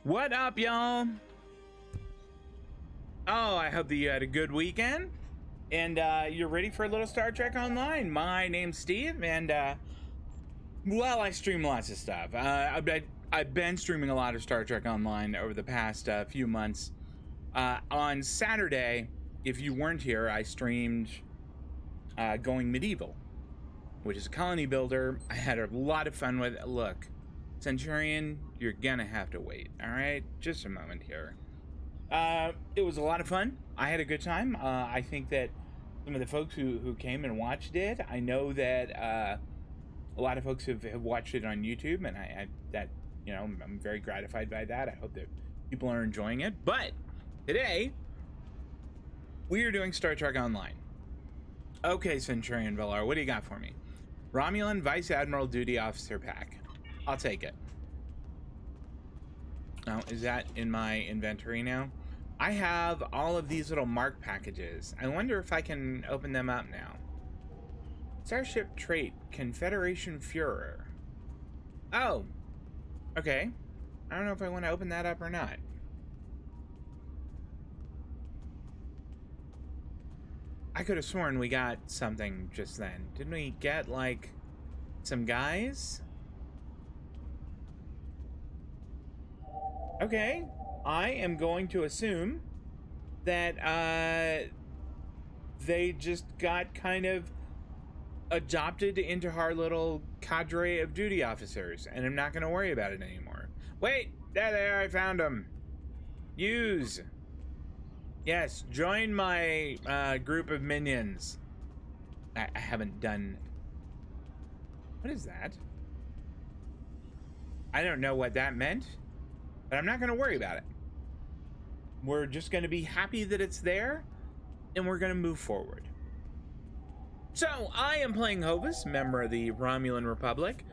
What up, y'all? Oh, I hope that you had a good weekend and you're ready for a little Star Trek Online. My name's Steve, and well, I stream lots of stuff. I've been streaming a lot of Star Trek Online over the past few months. On Saturday, if you weren't here, I streamed Going Medieval, which is a colony builder. I had a lot of fun with it. Look, Centurion, you're gonna have to wait, all right? Just a moment here. It was a lot of fun. I had a good time. I think that some of the folks who came and watched it, I know that a lot of folks have watched it on YouTube, and I'm very gratified by that. I hope that people are enjoying it. But today, we are doing Star Trek Online. Okay, Centurion Villar, what do you got for me? Romulan Vice Admiral Duty Officer Pack. I'll take it. Oh, is that in my inventory now? I have all of these little mark packages. I wonder if I can open them up now. Starship trait, Confederation Führer. Oh, okay. I don't know if I want to open that up or not. I could have sworn we got something just then. Didn't we get, like, some guys? Okay, I am going to assume that they just got kind of adopted into our little cadre of duty officers, and I'm not going to worry about it anymore. Wait, there they are, I found them. Use. Yes, join my group of minions. I haven't done... What is that? I don't know what that meant. But I'm not going to worry about it. We're just going to be happy that it's there, and we're going to move forward. So, I am playing Hovis, member of the Romulan Republic,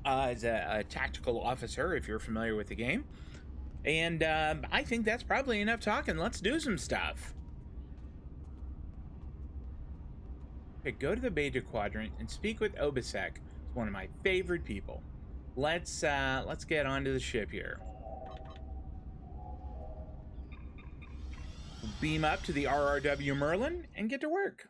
as a tactical officer, if you're familiar with the game. And I think that's probably enough talking. Let's do some stuff. Okay, go to the Beta Quadrant and speak with Obisek. He's one of my favorite people. Let's get onto the ship here. Beam up to the RRW Merlin and get to work.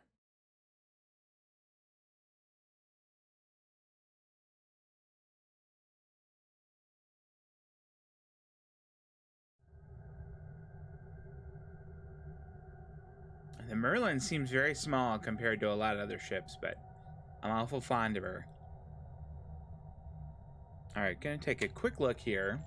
The Merlin seems very small compared to a lot of other ships, but I'm awful fond of her. Alright, gonna take a quick look here.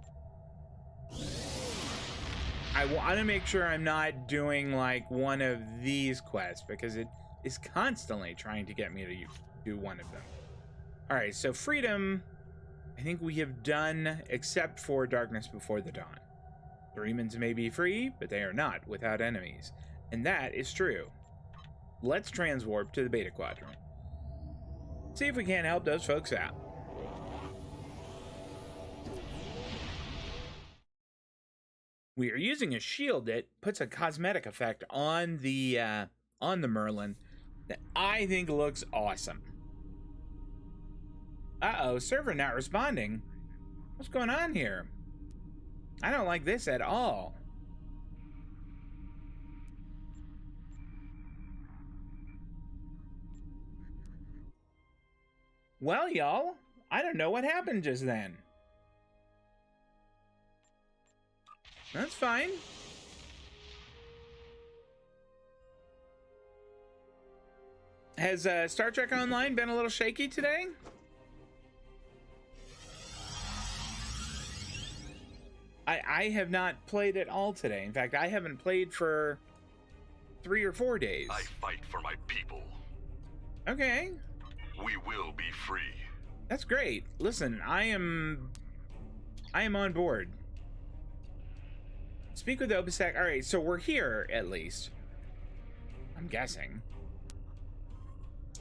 I want to make sure I'm not doing like one of these quests because it is constantly trying to get me to do one of them. All right, so freedom, I think we have done except for Darkness Before the Dawn. The Remans may be free, but they are not without enemies. And that is true. Let's transwarp to the Beta Quadrant. See if we can't help those folks out. We are using a shield that puts a cosmetic effect on the Merlin that I think looks awesome. Uh-oh, server not responding. What's going on here? I don't like this at all. Well, y'all, I don't know what happened just then. That's fine. Has Star Trek Online been a little shaky today? I have not played at all today. In fact, I haven't played for 3 or 4 days. I fight for my people. Okay. We will be free. That's great. Listen, I am on board. Speak with Obisek. All right, so we're here at least. I'm guessing.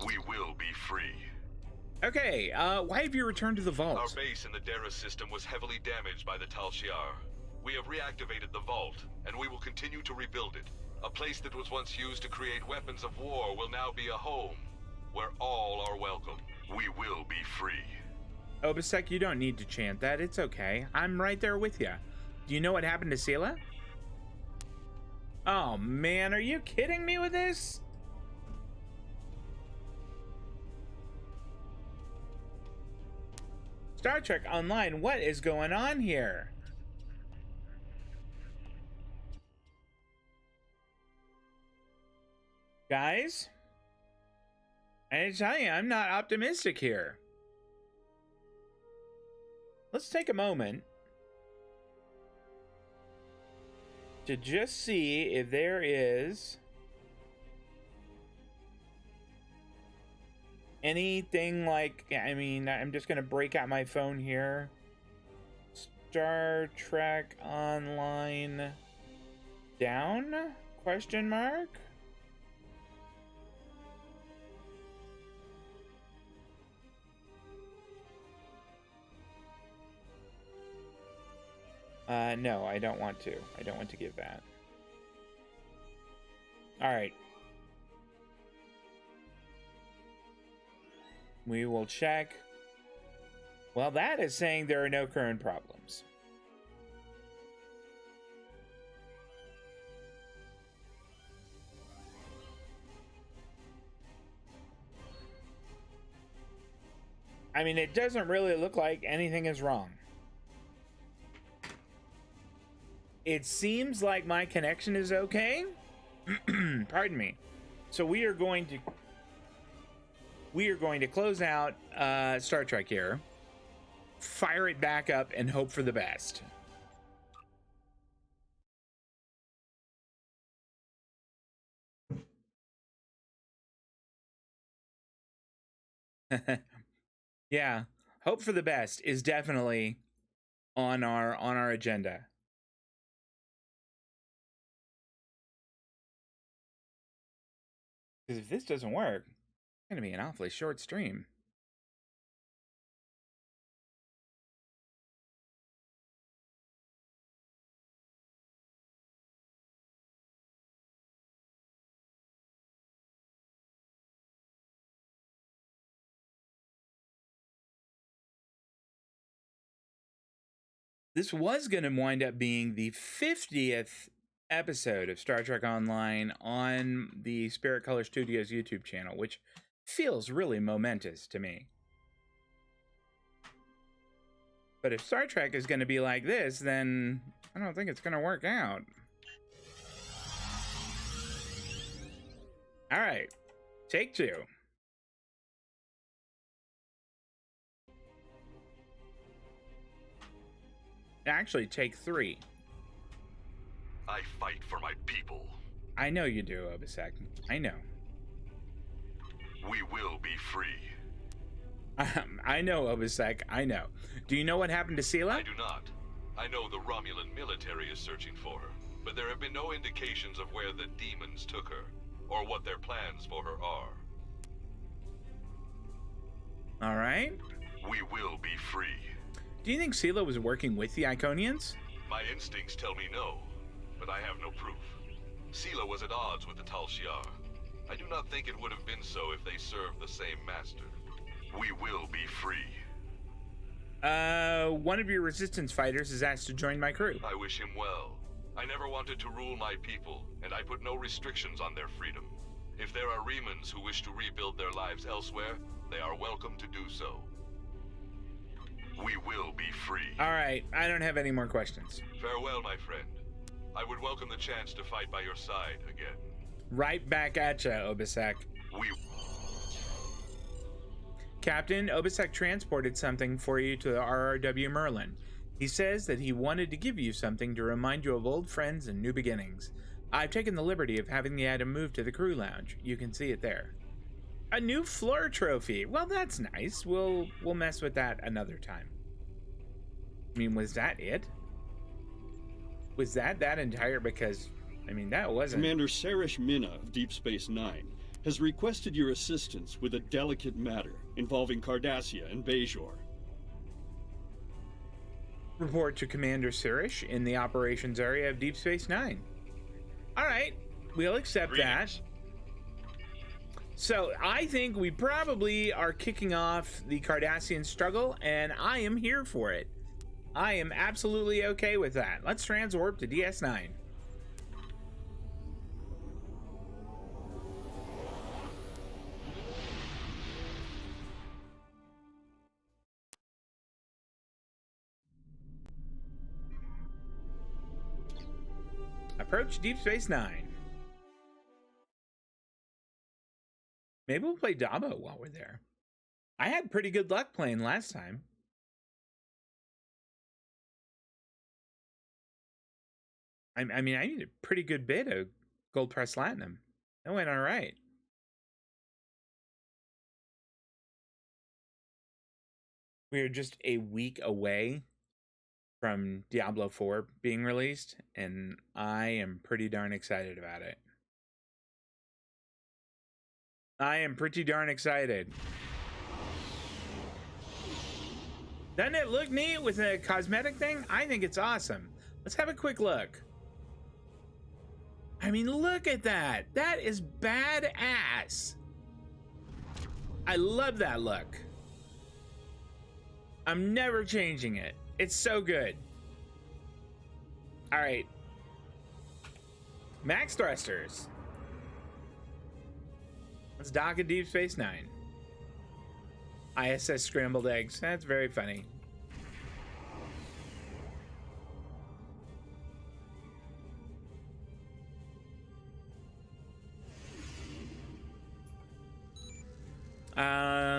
We will be free. Okay, why have you returned to the vault? Our base in the Dara system was heavily damaged by the Tal Shiar. We have reactivated the vault, and we will continue to rebuild it. A place that was once used to create weapons of war will now be a home, where all are welcome. We will be free. Obisek, you don't need to chant that. It's okay. I'm right there with you. Do you know what happened to Sela? Oh man, are you kidding me with this? Star Trek Online, what is going on here? Guys, I tell you, I'm not optimistic here. Let's take a moment to just see if there is anything like, I mean, I'm just gonna break out my phone here. Star Trek Online down? Question mark? No, I don't want to. I don't want to give that. All right. We will check. Well, that is saying there are no current problems. I mean, it doesn't really look like anything is wrong. It seems like my connection is okay. Pardon me. So we are going to close out Star Trek here, fire it back up, and hope for the best. Yeah, hope for the best is definitely on our agenda. Because if this doesn't work, it's going to be an awfully short stream. This was going to wind up being the 50th episode of Star Trek Online on the Spirit Color Studios YouTube channel, which feels really momentous to me. But if Star Trek is going to be like this, then I don't think it's going to work out. All right, take two. Actually, take three. I fight for my people. I know you do, Obisek. I know. We will be free. I know, Obisek. I know. Do you know what happened to Sela? I do not. I know the Romulan military is searching for her, but there have been no indications of where the demons took her, or what their plans for her are. All right. We will be free. Do you think Sela was working with the Iconians? My instincts tell me no, but I have no proof. Sela was at odds with the Tal Shiar. I do not think it would have been so if they served the same master. We will be free. One of your resistance fighters is asked to join my crew. I wish him well. I never wanted to rule my people, and I put no restrictions on their freedom. If there are Remans who wish to rebuild their lives elsewhere, they are welcome to do so. We will be free. All right, I don't have any more questions. Farewell, my friend. I would welcome the chance to fight by your side again. Right back at ya, Obisek. Captain, Obisek transported something for you to the RRW Merlin. He says that he wanted to give you something to remind you of old friends and new beginnings. I've taken the liberty of having the item moved to the crew lounge. You can see it there. A new floor trophy. Well, that's nice. We'll mess with that another time. I mean, was that it? Was that entire? Because, I mean, that wasn't... Commander Sarish Minna of Deep Space Nine has requested your assistance with a delicate matter involving Cardassia and Bajor. Report to Commander Sirish in the operations area of Deep Space Nine. All right, we'll accept that. So I think we probably are kicking off the Cardassian struggle, and I am here for it. I am absolutely okay with that. Let's transwarp to DS9. Approach Deep Space Nine. Maybe we'll play Dabo while we're there. I had pretty good luck playing last time. I mean, I need a pretty good bit of Gold Press Platinum. That went all right. We are just a week away from Diablo 4 being released, and I am pretty darn excited about it. I am pretty darn excited. Doesn't it look neat with a cosmetic thing? I think it's awesome. Let's have a quick look. I mean, look at that. That is badass. I love that look. I'm never changing it. It's so good. All right. Max thrusters. Let's dock at Deep Space Nine. ISS scrambled eggs. That's very funny.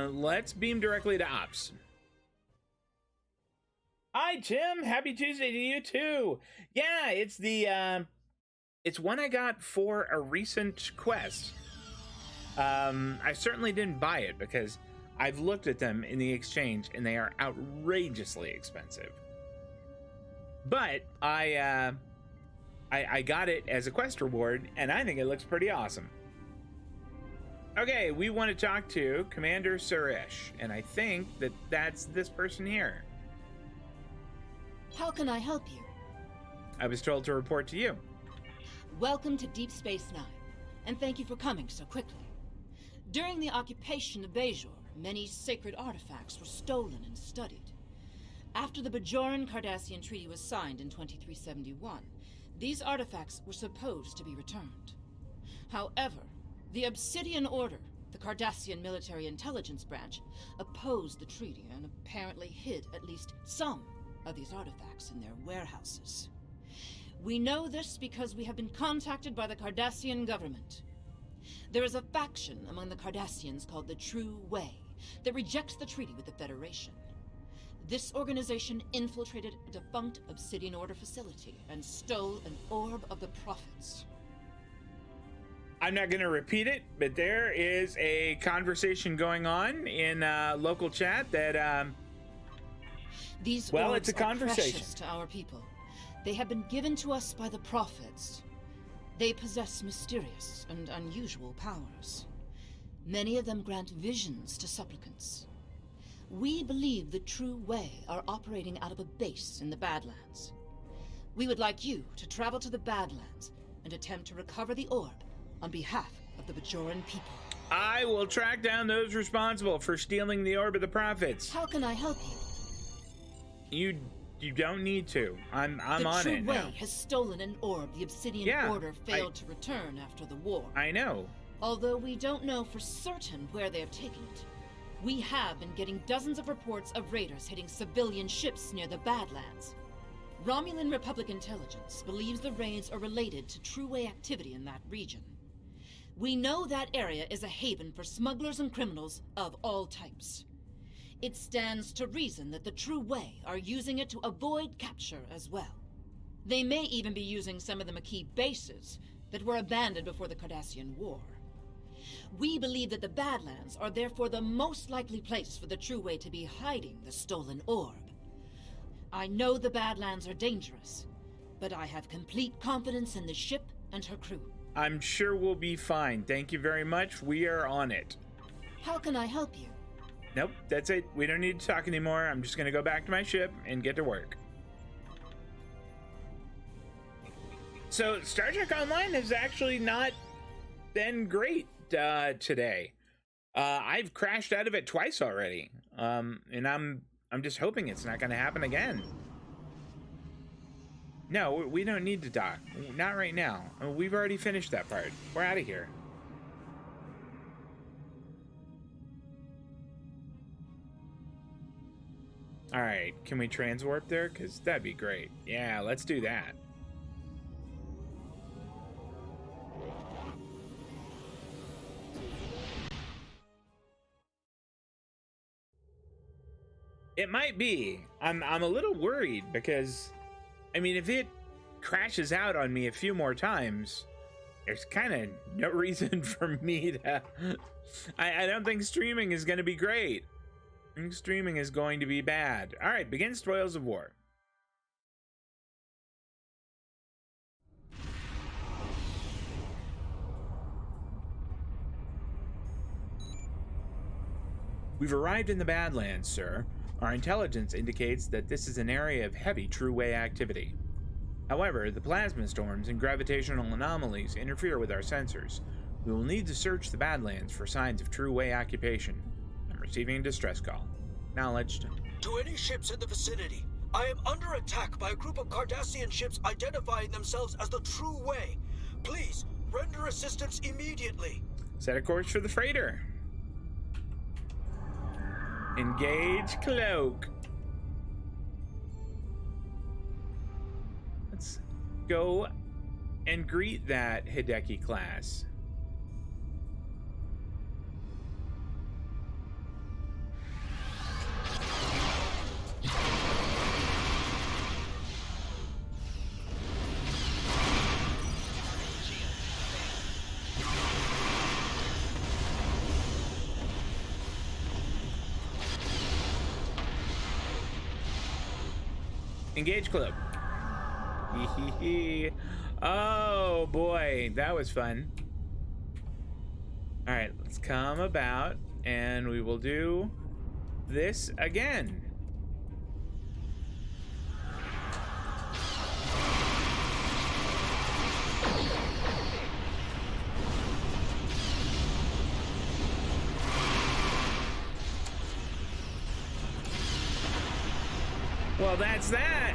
Let's beam directly to Ops. Hi, Tim. Happy Tuesday to you too. Yeah, it's the it's one I got for a recent quest. I certainly didn't buy it because I've looked at them in the exchange and they are outrageously expensive. But I got it as a quest reward and I think it looks pretty awesome. Okay, we want to talk to Commander Suresh, and I think that that's this person here. How can I help you? I was told to report to you. Welcome to Deep Space Nine, and thank you for coming so quickly. During the occupation of Bajor, many sacred artifacts were stolen and studied. After the Bajoran-Cardassian Treaty was signed in 2371, these artifacts were supposed to be returned. However, the Obsidian Order, the Cardassian military intelligence branch, opposed the treaty and apparently hid at least some of these artifacts in their warehouses. We know this because we have been contacted by the Cardassian government. There is a faction among the Cardassians called the True Way that rejects the treaty with the Federation. This organization infiltrated a defunct Obsidian Order facility and stole an orb of the prophets. I'm not going to repeat it, but there is a conversation going on in local chat that, These well, orbs it's a conversation. are precious to our people. They have been given to us by the prophets. They possess mysterious and unusual powers. Many of them grant visions to supplicants. We believe the True Way are operating out of a base in the Badlands. We would like you to travel to the Badlands and attempt to recover the orb on behalf of the Bajoran people. I will track down those responsible for stealing the Orb of the Prophets. How can I help you? You don't need to. I'm on it now. The True Way has stolen an orb the Obsidian Order failed to return after the war. I know. Although we don't know for certain where they have taken it, we have been getting dozens of reports of raiders hitting civilian ships near the Badlands. Romulan Republic intelligence believes the raids are related to True Way activity in that region. We know that area is a haven for smugglers and criminals of all types. It stands to reason that the True Way are using it to avoid capture as well. They may even be using some of the Maquis bases that were abandoned before the Cardassian War. We believe that the Badlands are therefore the most likely place for the True Way to be hiding the stolen orb. I know the Badlands are dangerous, but I have complete confidence in the ship and her crew. I'm sure we'll be fine. Thank you very much. We are on it. How can I help you? Nope, that's it. We don't need to talk anymore. I'm just going to go back to my ship and get to work. So, Star Trek Online has actually not been great today. I've crashed out of it twice already. And I'm just hoping it's not going to happen again. No, we don't need to dock. Not right now. We've already finished that part. We're out of here. All right, can we transwarp there? Because that'd be great. Yeah, let's do that. It might be. I'm a little worried because, I mean, if it crashes out on me a few more times, there's kind of no reason for me to... I don't think streaming is going to be great. I think streaming is going to be bad. All right, begin Spoils of War. We've arrived in the Badlands, sir. Our intelligence indicates that this is an area of heavy true-way activity. However, the plasma storms and gravitational anomalies interfere with our sensors. We will need to search the Badlands for signs of true-way occupation. I'm receiving a distress call. Acknowledged. To any ships in the vicinity, I am under attack by a group of Cardassian ships identifying themselves as the True Way. Please, render assistance immediately. Set a course for the freighter. Engage cloak. Let's go and greet that Hideki class. Engage club. Oh boy, that was fun. All right, let's come about and we will do this again. Well, that's that.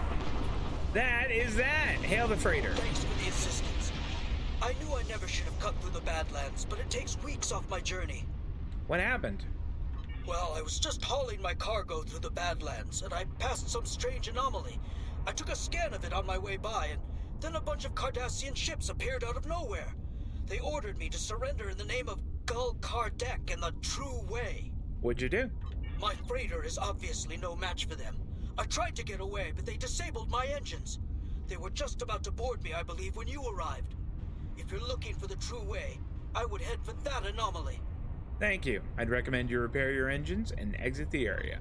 That is that. Hail the freighter. Thanks for the assistance. I knew I never should have cut through the Badlands, but it takes weeks off my journey. What happened? Well, I was just hauling my cargo through the Badlands, and I passed some strange anomaly. I took a scan of it on my way by, and then a bunch of Cardassian ships appeared out of nowhere. They ordered me to surrender in the name of Gul Kardec and the True Way. What'd you do? My freighter is obviously no match for them. I tried to get away, but they disabled my engines. They were just about to board me, I believe, when you arrived. If you're looking for the True Way, I would head for that anomaly. Thank you. I'd recommend you repair your engines and exit the area.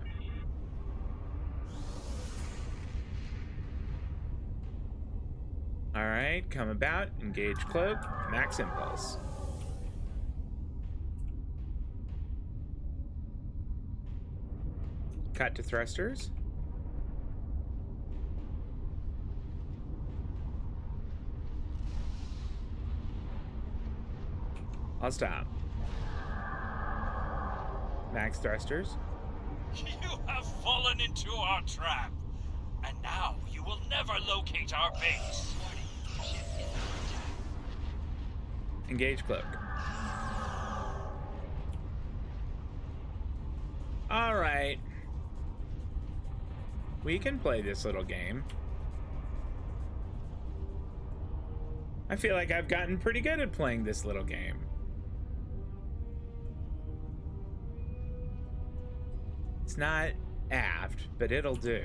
All right, come about, engage cloak, max impulse. Cut to thrusters. I'll stop. Max thrusters. You have fallen into our trap, and now you will never locate our base. Engage cloak. All right. We can play this little game. I feel like I've gotten pretty good at playing this little game. It's not aft, but it'll do.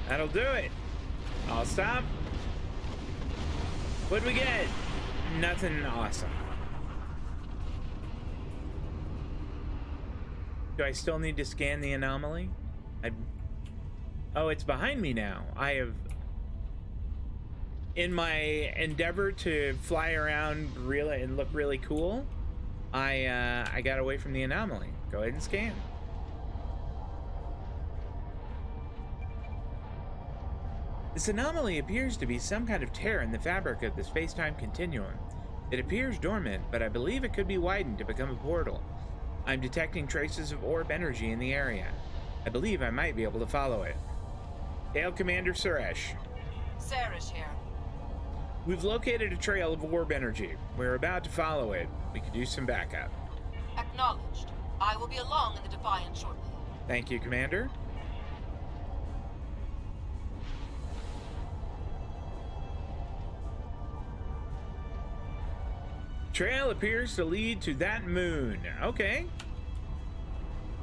That'll do it. I'll stop. What'd we get? Nothing awesome. Do I still need to scan the anomaly? Oh, it's behind me now. in my endeavor to fly around really and look really cool, I got away from the anomaly. Go ahead and scan. This anomaly appears to be some kind of tear in the fabric of the space-time continuum. It appears dormant, but I believe it could be widened to become a portal. I'm detecting traces of orb energy in the area. I believe I might be able to follow it. Hail, Commander Suresh. Sarish here. We've located a trail of orb energy. We're about to follow it. We could use some backup. Acknowledged. I will be along in the Defiant shortly. Thank you, Commander. Trail appears to lead to that moon. Okay.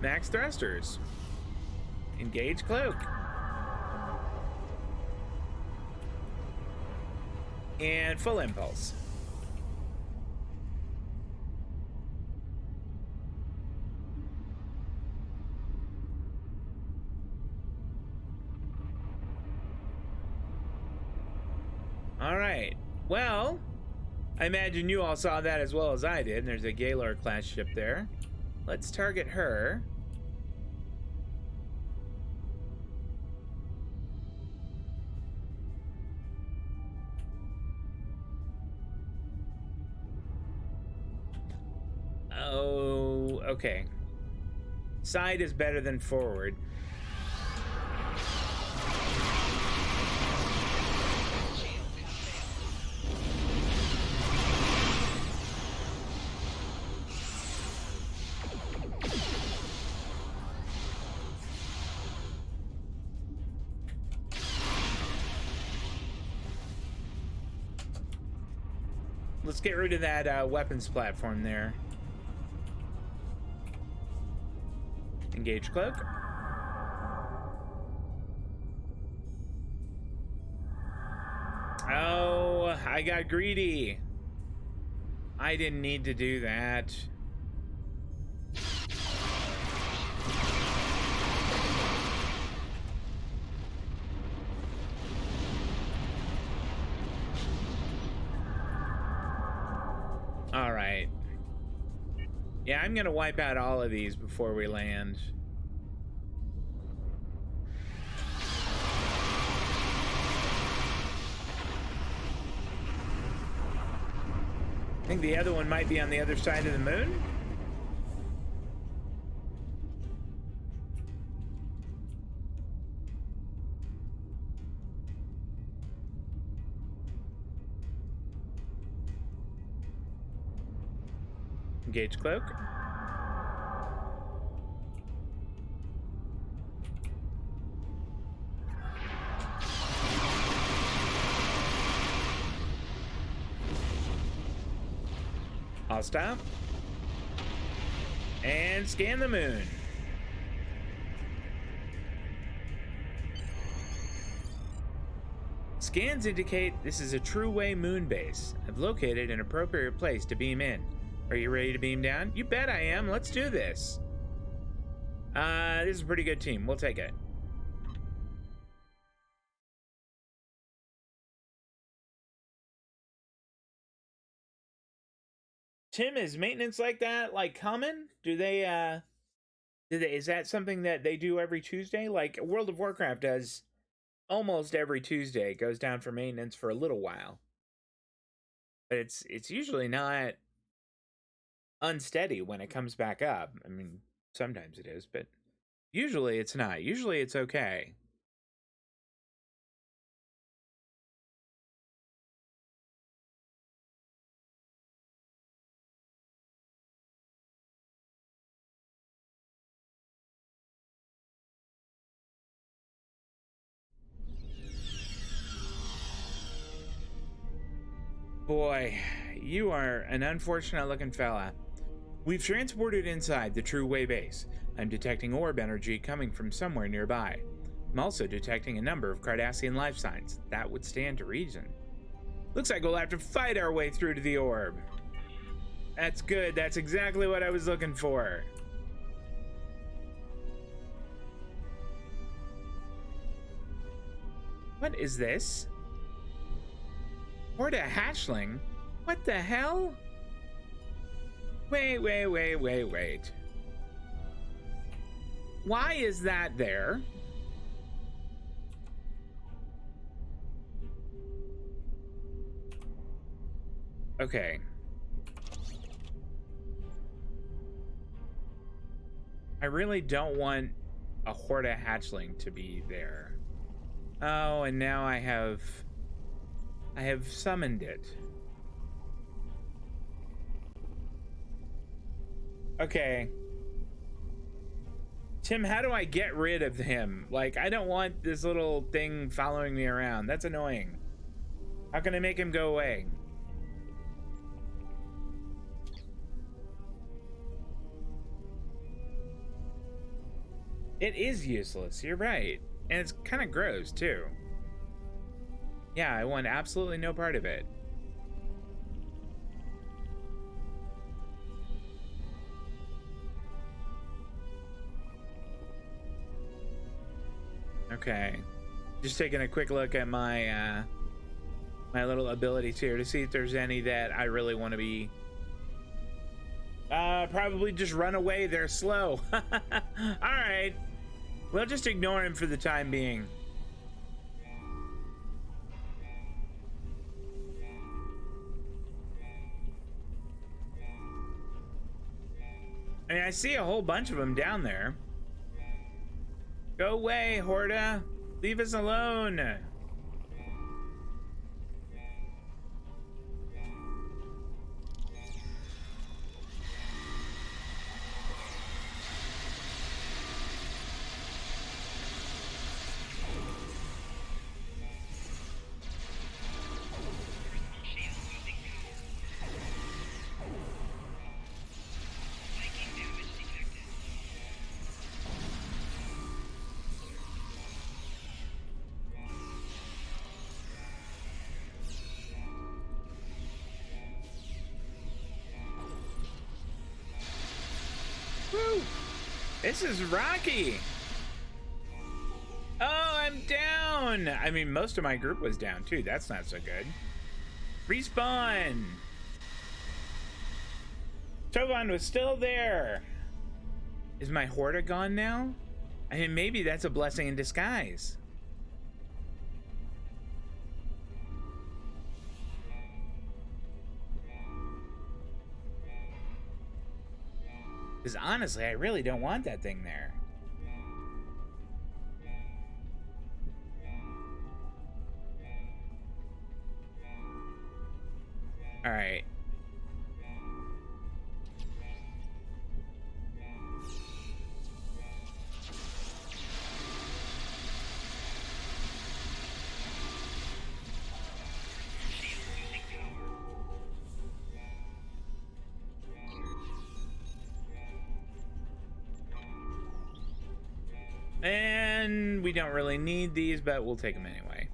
Max thrusters. Engage cloak. And full impulse. All right. Well, I imagine you all saw that as well as I did. And there's a Gaylor class ship there. Let's target her. Oh, okay. Side is better than forward. Let's get rid of that weapons platform there. Engage cloak. Oh, I got greedy. I didn't need to do that. All right. Yeah, I'm gonna wipe out all of these before we land. I think the other one might be on the other side of the moon. Engage cloak. I'll stop. And scan the moon. Scans indicate this is a true-way moon base. I've located an appropriate place to beam in. Are you ready to beam down? You bet I am. Let's do this. This is a pretty good team. We'll take it. Tim, is maintenance like that like common? Do they is that something that they do every Tuesday? Like World of Warcraft does almost every Tuesday. It goes down for maintenance for a little while. But it's usually not unsteady when it comes back up. I mean, sometimes it is, but usually it's not. Usually it's okay. Boy, you are an unfortunate looking fella. We've transported inside the True Way base. I'm detecting orb energy coming from somewhere nearby. I'm also detecting a number of Cardassian life signs. That would stand to reason. Looks like we'll have to fight our way through to the orb. That's good. That's exactly what I was looking for. What is this? Horde hatchling? What the hell? Wait. Why is that there? Okay. I really don't want a Horde hatchling to be there. Oh, and now I have summoned it. Okay. Tim, how do I get rid of him? Like, I don't want this little thing following me around. That's annoying. How can I make him go away? It is useless, you're right. And it's kind of gross, too. Yeah, I want absolutely no part of it. Okay. Just taking a quick look at my my little abilities here to see if there's any that I really want to be. Probably just run away. They're slow. All right. We'll just ignore him for the time being. I mean, I see a whole bunch of them down there. Go away, Horda. Leave us alone. Woo! This is rocky. Oh, I'm down. I mean, most of my group was down too. That's not so good. Respawn. Tovan was still there. Is my Horda gone now? I mean, maybe that's a blessing in disguise. Because honestly, I really don't want that thing there. All right. And we don't really need these, but we'll take them anyway.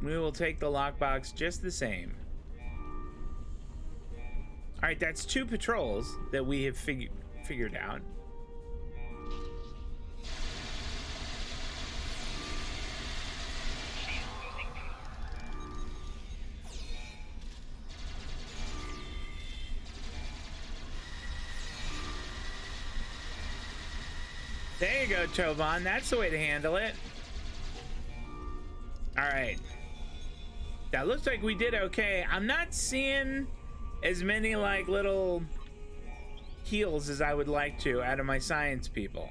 We will take the lockbox just the same. All right, that's 2 patrols that we have figured out. There you go, Tovan. That's the way to handle it. All right. That looks like we did okay. I'm not seeing as many like little heals as I would like to out of my science people.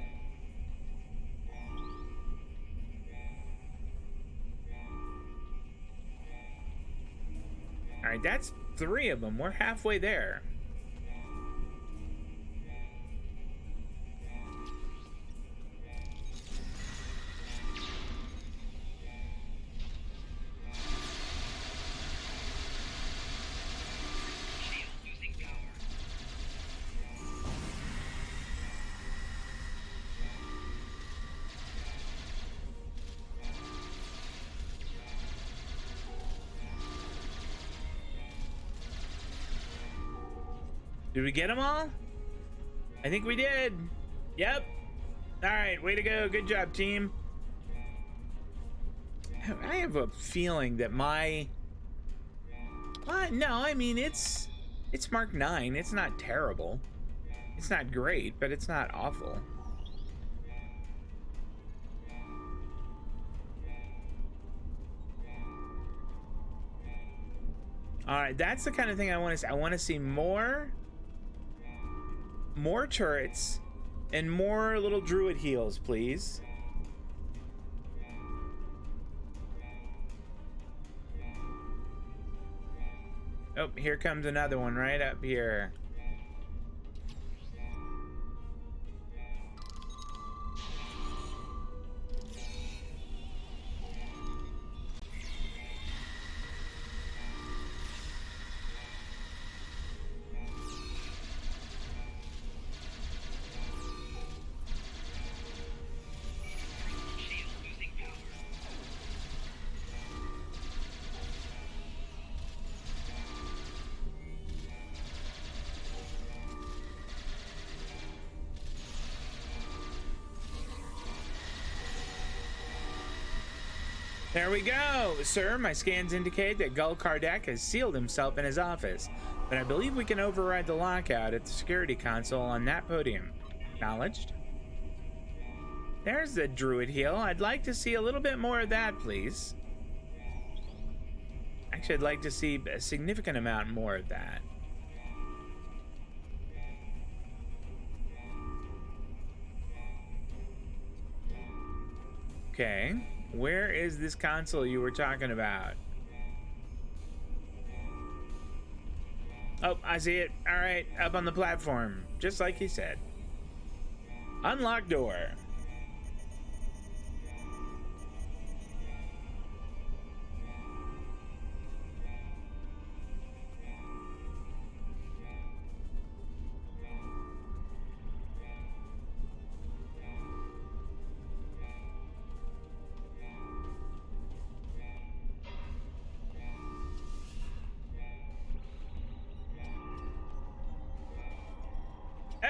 All right, that's 3 of them. We're halfway there. Did we get them all? I think we did. Yep. All right, way to go. Good job, team. I have a feeling that my No, I mean, it's Mark 9. It's not terrible. It's not great, but it's not awful. All right, that's the kind of thing I want to see. I want to see more turrets and more little druid heals, please. Oh, here comes another one right up here. There we go, sir. My scans indicate that Gul Kardec has sealed himself in his office, but I believe we can override the lockout at the security console on that podium. Acknowledged. There's the druid heal. I'd like to see a little bit more of that, please. Actually, I'd like to see a significant amount more of that. Okay. Where is this console you were talking about? Oh, I see it. All right, up on the platform, just like he said. Unlock door.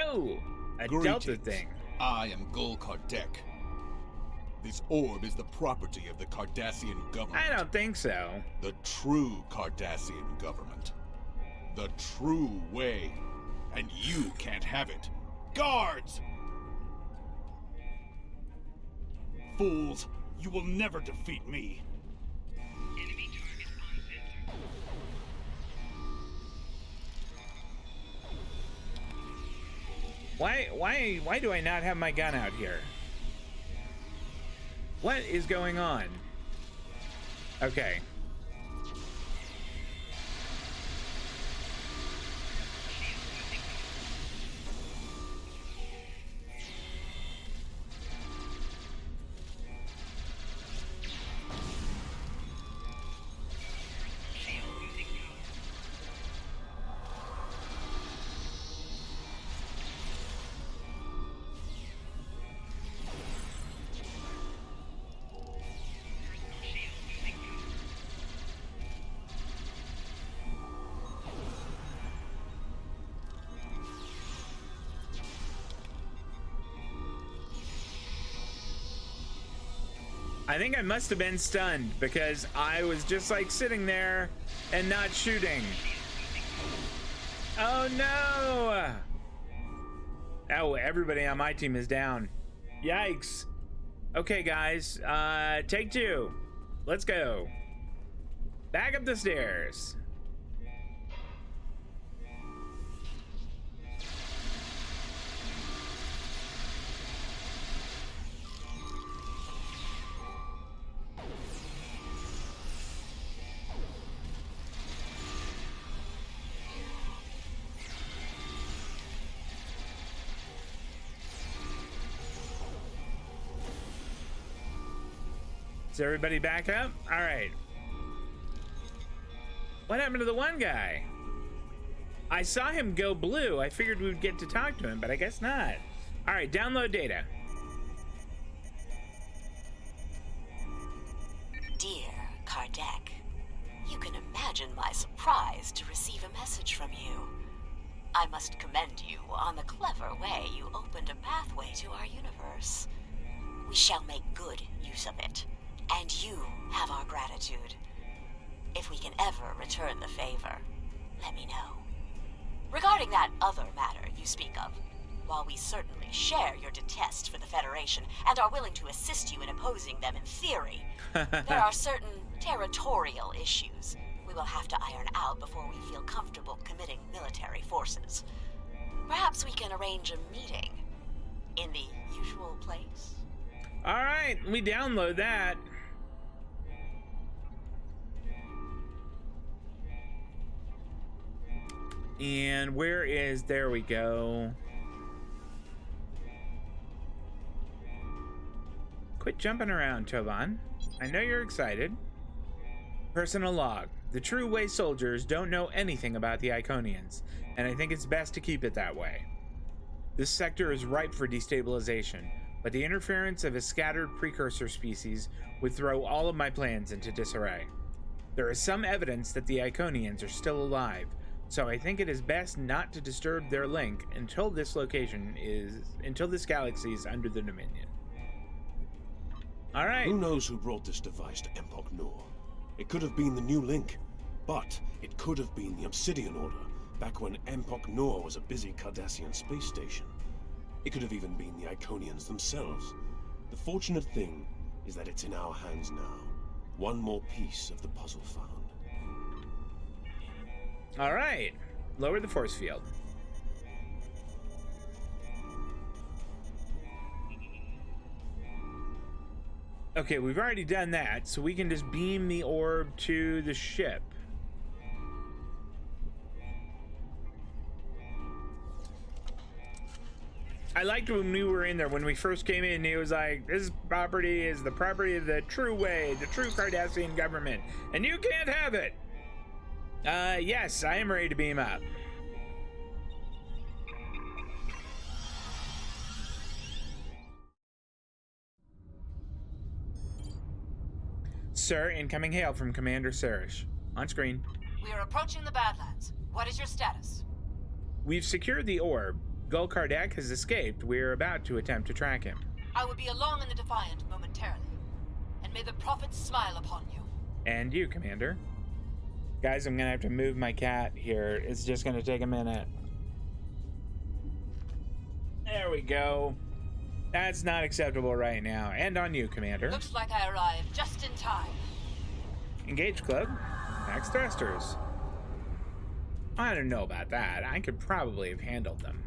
Oh, a Delta thing. I am Gul Kardec. This orb is the property of the Cardassian government. I don't think so. The true Cardassian government. The true way. And you can't have it. Guards! Fools, you will never defeat me. Enemy target uncensored. Why do I not have my gun out here? What is going on? Okay. I think I must have been stunned because I was just like sitting there and not shooting. Oh no! Oh, everybody on my team is down. Yikes. Okay, guys, take two. Let's go. Back up the stairs. Is everybody back up? All right. What happened to the one guy? I saw him go blue. I figured we would get to talk to him, but I guess not. All right, download data. Dear Kardec, you can imagine my surprise to receive a message from you. I must commend you on the clever way you opened a pathway to our universe. We shall make good use of it, and you have our gratitude. If we can ever return the favor, let me know. Regarding that other matter you speak of, while we certainly share your detest for the Federation and are willing to assist you in opposing them in theory, there are certain territorial issues we will have to iron out before we feel comfortable committing military forces. Perhaps we can arrange a meeting in the usual place? All right, we download that. And where is, there we go. Quit jumping around, Tovan. I know you're excited. Personal log. The True Way soldiers don't know anything about the Iconians, and I think it's best to keep it that way. This sector is ripe for destabilization, but the interference of a scattered precursor species would throw all of my plans into disarray. There is some evidence that the Iconians are still alive, so I think it is best not to disturb their link until this galaxy is under the Dominion. All right. Who knows who brought this device to Empok Nor? It could have been the New Link, but it could have been the Obsidian Order, back when Empok Nor was a busy Cardassian space station. It could have even been the Iconians themselves. The fortunate thing is that it's in our hands now. One more piece of the puzzle found. All right. Lower the force field. Okay, we've already done that, so we can just beam the orb to the ship. I liked when we were in there, when we first came in, he was like, this property is the property of the True Way, the true Cardassian government, and you can't have it. Yes, I am ready to beam up. Sir, incoming hail from Commander Sarish. On screen. We are approaching the Badlands. What is your status? We've secured the orb. Gul Kardec has escaped. We're about to attempt to track him. I will be along in the Defiant momentarily. And may the prophets smile upon you. And you, Commander. Guys, I'm gonna have to move my cat here. It's just gonna take a minute. There we go. That's not acceptable right now. And on you, Commander. Looks like I arrived just in time. Engage Club. Max thrusters. I don't know about that. I could probably have handled them.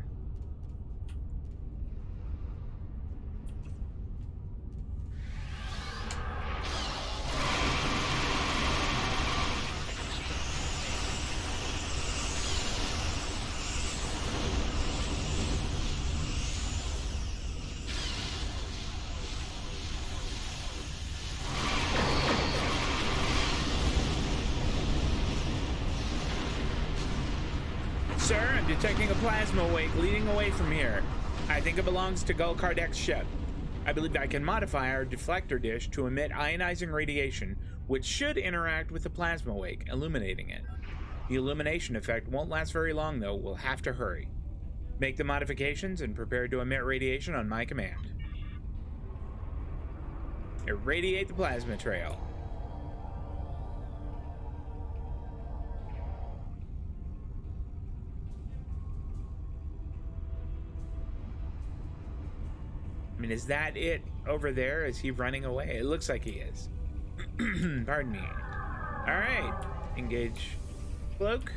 Sir, I'm detecting a plasma wake leading away from here. I think it belongs to Gul Kardec's ship. I believe I can modify our deflector dish to emit ionizing radiation, which should interact with the plasma wake, illuminating it. The illumination effect won't last very long, though. We'll have to hurry. Make the modifications and prepare to emit radiation on my command. Irradiate the plasma trail. I mean, is that it over there? Is he running away? It looks like he is. Pardon me. All right. Engage cloak.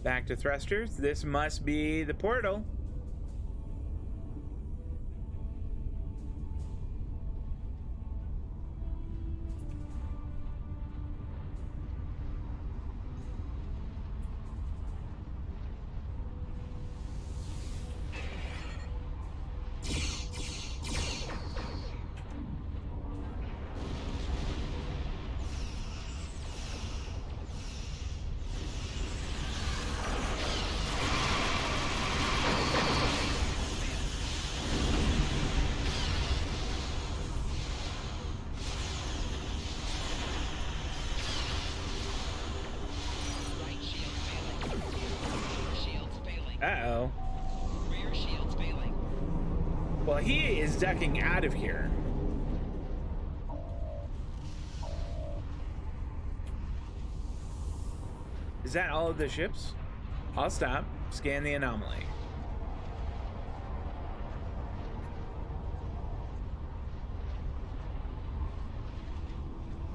Back to thrusters. This must be the portal. Uh-oh. Rear shields failing. Well, he is ducking out of here. Is that all of the ships? I'll stop. Scan the anomaly.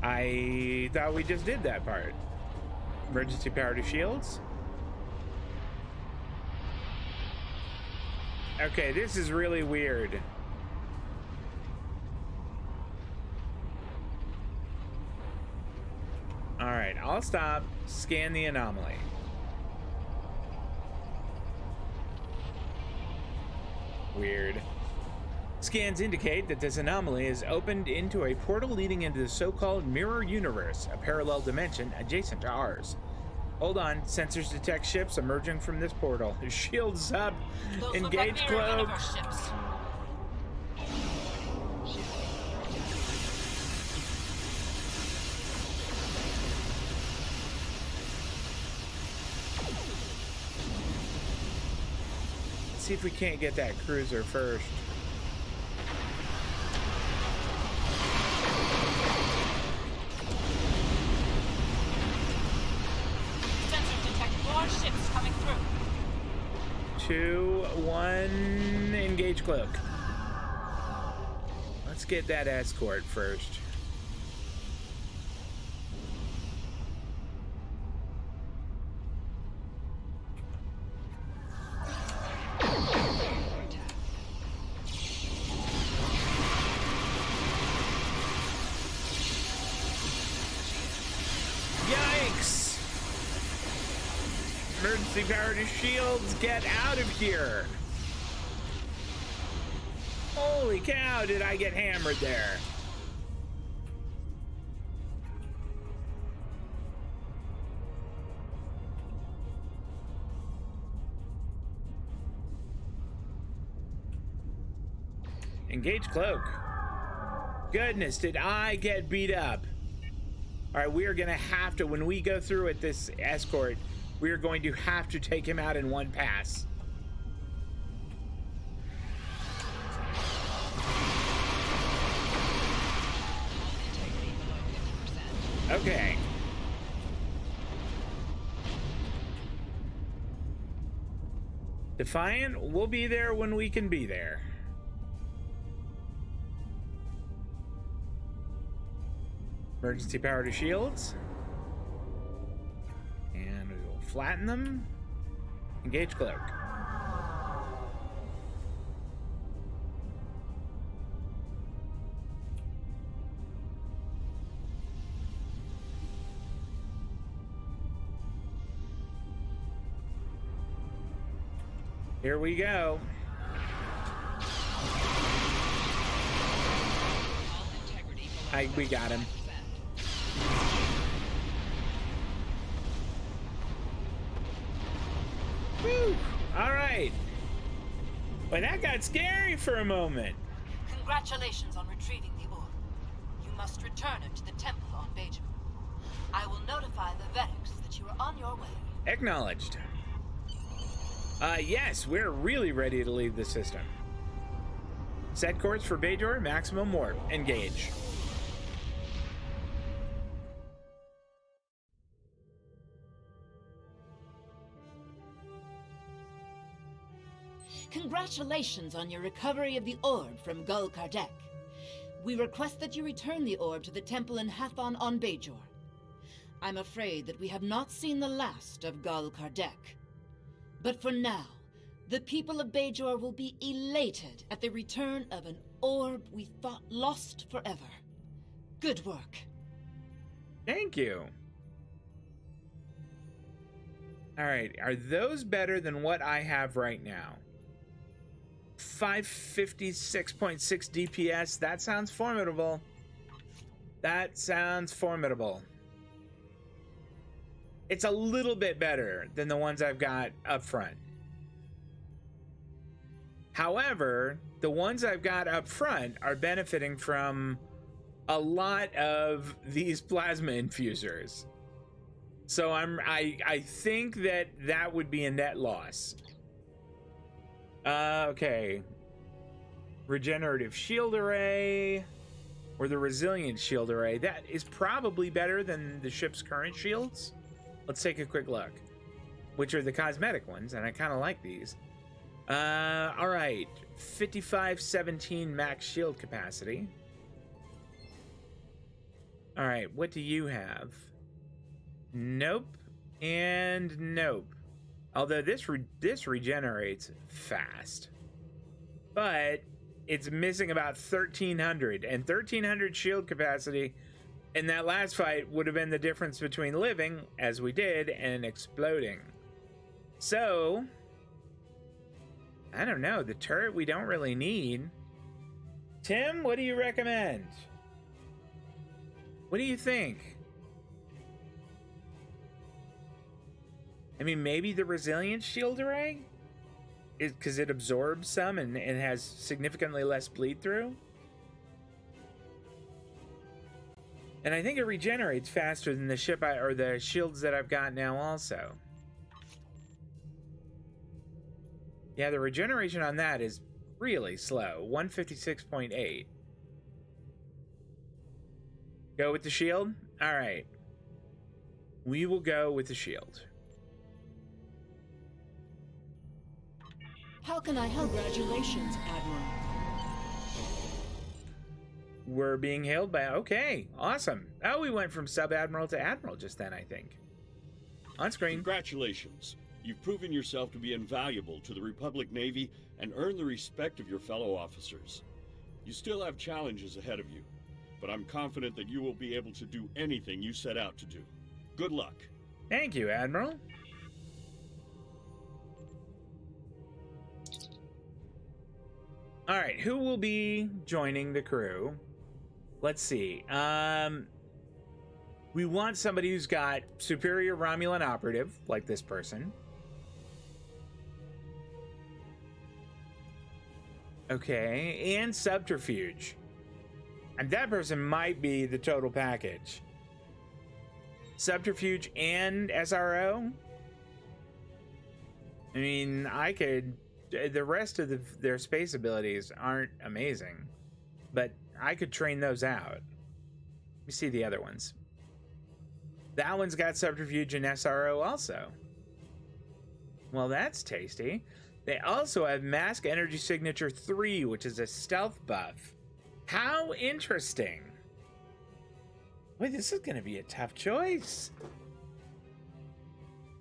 I thought we just did that part. Emergency power to shields. Okay, this is really weird. All right, I'll stop. Scan the anomaly. Weird. Scans indicate that this anomaly is opened into a portal leading into the so-called mirror universe, a parallel dimension adjacent to ours. Hold on, sensors detect ships emerging from this portal. Shields up. Those Engage look like mirror cloak. universe ships. Let's see if we can't get that cruiser first. Sensors detect more ships coming through. 2, 1, engage cloak. Let's get that escort first. Yikes! Emergency power to shields, get out of here! Holy cow, did I get hammered there? Engage cloak. Goodness, did I get beat up? All right, we are gonna have to, when we go through with this escort, we are going to have to take him out in one pass. Okay. Defiant, we'll be there when we can be there. Emergency power to shields. And we will flatten them. Engage cloak. Here we go. We got him. Woo! All right. Well, that got scary for a moment. Congratulations on retrieving the orb. You must return it to the temple on Bajor. I will notify the Vedics that you are on your way. Acknowledged. Yes, we're really ready to leave the system. Set course for Bajor, maximum warp. Engage. Congratulations on your recovery of the orb from Gul Kardec. We request that you return the orb to the temple in Hathon on Bajor. I'm afraid that we have not seen the last of Gul Kardec. But for now, the people of Bajor will be elated at the return of an orb we thought lost forever. Good work. Thank you. All right, are those better than what I have right now? 556.6 DPS, that sounds formidable. That sounds formidable. It's a little bit better than the ones I've got up front. However, the ones I've got up front are benefiting from a lot of these plasma infusers. So I think that would be a net loss. Okay. regenerative shield array or the resilient shield array. That is probably better than the ship's current shields. Let's take a quick look, which are the cosmetic ones, and I kind of like these. All right, 5517 max shield capacity. All right, what do you have? Nope, and nope. Although this regenerates fast, but it's missing about 1300, and 1300 shield capacity in that last fight would have been the difference between living, as we did, and exploding. So, I don't know, the turret we don't really need. Tim, what do you recommend? What do you think? I mean, maybe the resilient shield array? Because it absorbs some and has significantly less bleed through? And I think it regenerates faster than the the shields that I've got now also. Yeah, the regeneration on that is really slow. 156.8. Go with the shield? All right. We will go with the shield. How can I help? Congratulations, Admiral. We're being hailed by... Okay, awesome. Oh, we went from Sub-Admiral to Admiral just then, I think. On screen. Congratulations. You've proven yourself to be invaluable to the Republic Navy and earned the respect of your fellow officers. You still have challenges ahead of you, but I'm confident that you will be able to do anything you set out to do. Good luck. Thank you, Admiral. All right, who will be joining the crew? Let's see. We want somebody who's got superior Romulan operative, like this person. Okay, and subterfuge. And that person might be the total package. Subterfuge and SRO? I mean, I could... The rest of their space abilities aren't amazing, but I could train those out. Let me see the other ones. That one's got subterfuge and SRO also. Well, that's tasty. They also have Mask Energy Signature 3, which is a stealth buff. How interesting. Wait, this is going to be a tough choice.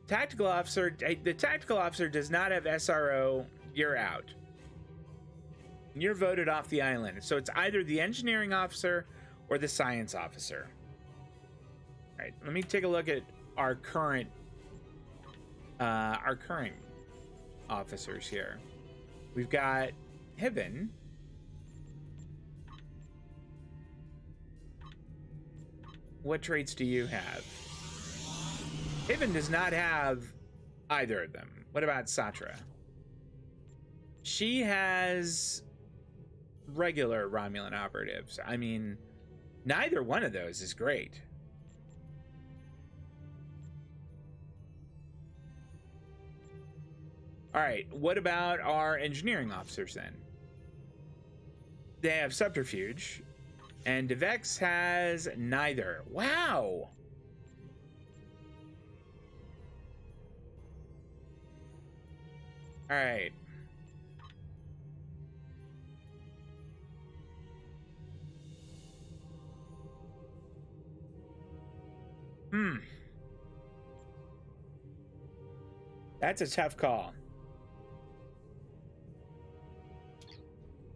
Tactical officer. The tactical officer does not have SRO. You're out. You're voted off the island. So it's either the engineering officer or the science officer. All right, let me take a look at our current officers here. We've got Hiven. What traits do you have? Hiven does not have either of them. What about Satra? She has regular Romulan operatives. I mean, neither one of those is great. All right, what about our engineering officers then? They have subterfuge, and Devex has neither. Wow! All right. That's a tough call.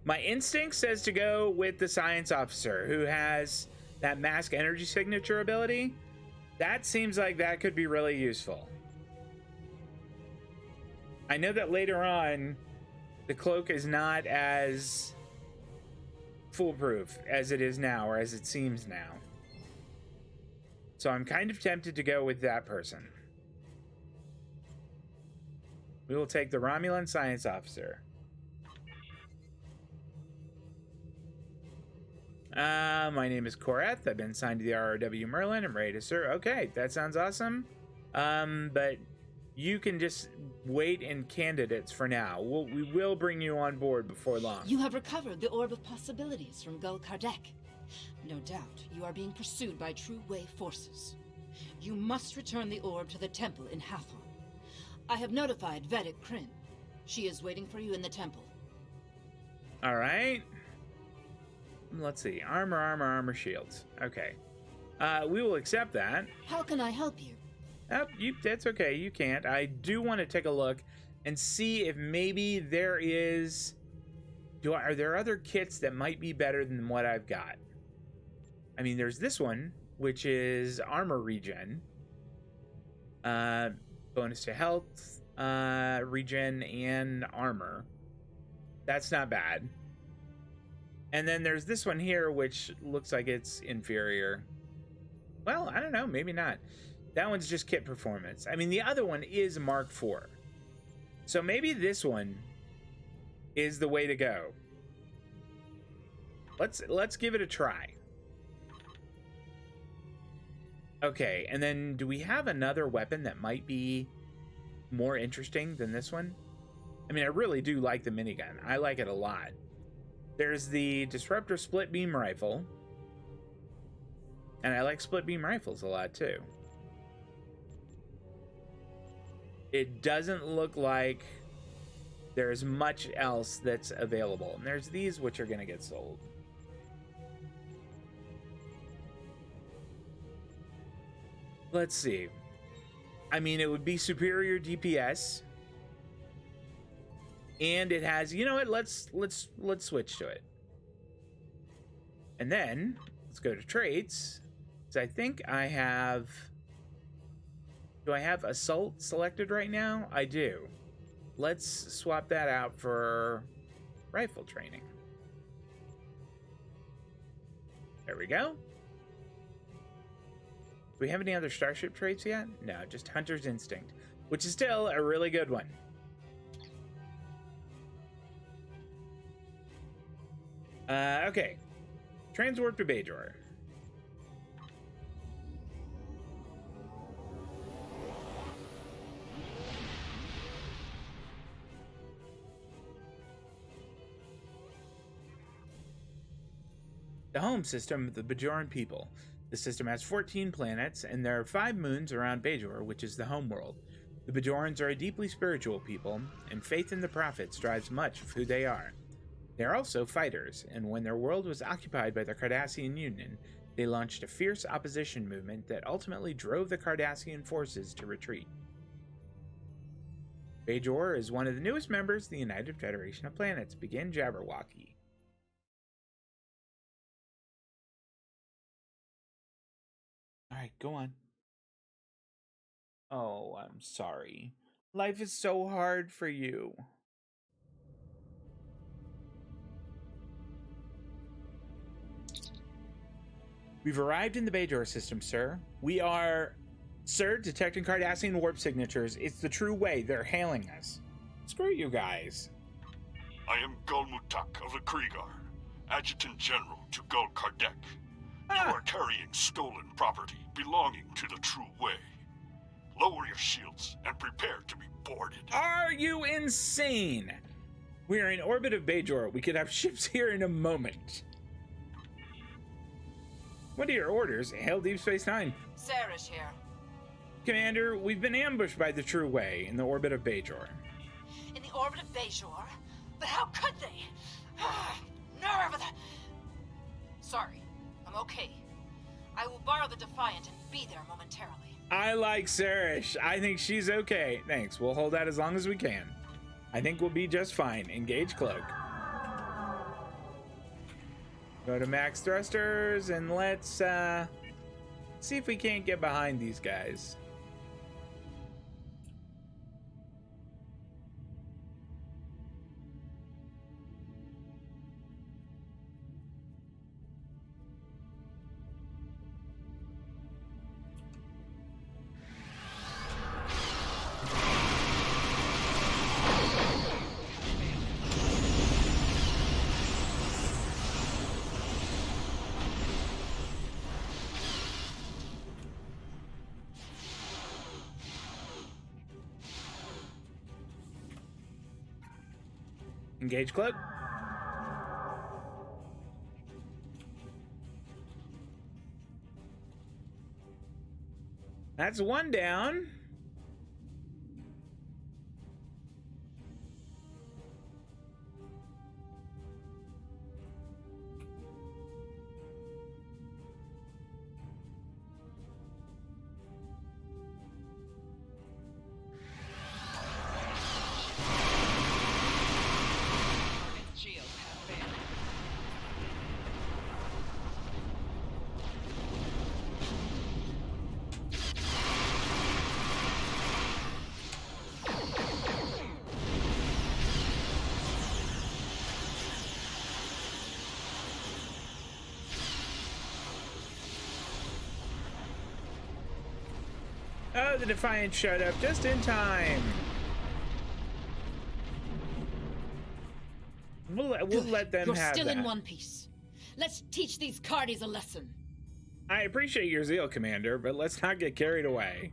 My instinct says to go with the science officer who has that mask energy signature ability. That seems like that could be really useful. I know that later on, the cloak is not as foolproof as it is now, or as it seems now. So I'm kind of tempted to go with that person. We will take the Romulan science officer. My name is Koreth. I've been signed to the ROW Merlin. I'm ready to serve. Okay, that sounds awesome. But you can just wait in candidates for now. We will bring you on board before long. You have recovered the Orb of Possibilities from Gul Kardec. No doubt, you are being pursued by True Way forces. You must return the orb to the temple in Hathor. I have notified Vedic Kryn. She is waiting for you in the temple. All right. Let's see. Armor, shields. Okay. We will accept that. How can I help you? Oh, that's okay. You can't. I do want to take a look and see if maybe there is... Are there other kits that might be better than what I've got? I mean, there's this one, which is armor regen. Bonus to health, regen, and armor. That's not bad. And then there's this one here, which looks like it's inferior. Well, I don't know. Maybe not. That one's just kit performance. I mean, the other one is Mark IV. So maybe this one is the way to go. Let's give it a try. Okay, and then do we have another weapon that might be more interesting than this one? I mean, I really do like the minigun. I like it a lot. There's the Disruptor Split Beam Rifle. And I like split beam rifles a lot too. It doesn't look like there's much else that's available. And there's these which are going to get sold. Let's see. I mean, it would be superior DPS. And it has, you know what? Let's switch to it. And then let's go to traits. So I think I have... Do I have Assault selected right now? I do. Let's swap that out for Rifle Training. There we go. Do we have any other Starship traits yet? No, just Hunter's Instinct, which is still a really good one. Okay. Transwarp to Bajor. The home system of the Bajoran people. The system has 14 planets, and there are 5 moons around Bajor, which is the home world. The Bajorans are a deeply spiritual people, and faith in the prophets drives much of who they are. They are also fighters, and when their world was occupied by the Cardassian Union, they launched a fierce opposition movement that ultimately drove the Cardassian forces to retreat. Bajor is one of the newest members of the United Federation of Planets. Begin Jabberwocky. Alright, go on. Oh, I'm sorry. Life is so hard for you. We've arrived in the Bajor system, sir. We are, sir, detecting Cardassian warp signatures. It's the true way. They're hailing us. Screw you guys. I am Gul Mutak of the Kriegar, Adjutant General to Gul Kardec. You are carrying stolen property belonging to the True Way. Lower your shields and prepare to be boarded. Are you insane? We are in orbit of Bajor. We could have ships here in a moment. What are your orders? Hail Deep Space Nine. Sarah's here. Commander, we've been ambushed by the True Way in the orbit of Bajor. In the orbit of Bajor? But how could they? Nerve of the... Sorry, I'm okay. I will borrow the Defiant and be there momentarily. I like Sarish. I think she's okay. Thanks. We'll hold out as long as we can. I think we'll be just fine. Engage Cloak. Go to max thrusters and let's see if we can't get behind these guys. Engage cloak. That's one down. Oh, the Defiant showed up just in time. We'll let them You're have still that. in one piece. Let's teach these Cardis a lesson. I appreciate your zeal, Commander, but let's not get carried away.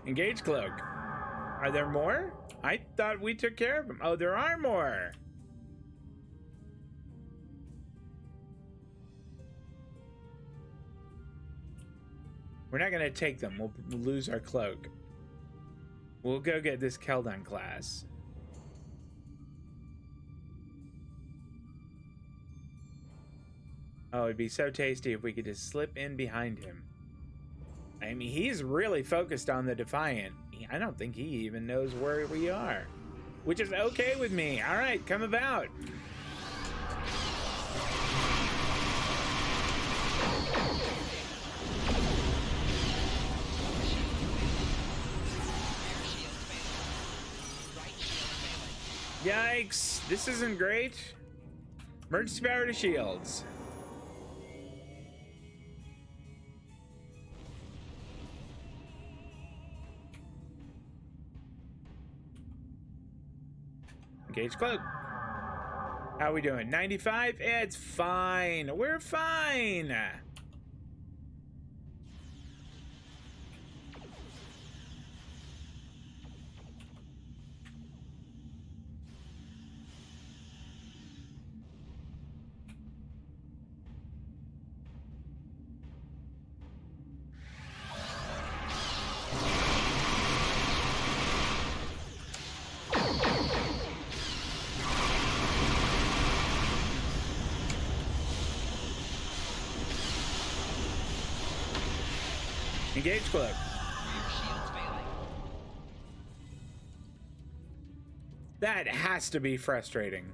Engage cloak. Are there more? I thought we took care of them. Oh, there are more. We're not gonna take them. We'll lose our cloak. We'll go get this Keldon class. Oh, it'd be so tasty if we could just slip in behind him. I mean, he's really focused on the Defiant. I don't think he even knows where we are, which is okay with me. All right, come about. Yikes, this isn't great. Emergency power to shields. Engage cloak. How are we doing? 95? It's fine. We're fine. Engage cloak. That has to be frustrating.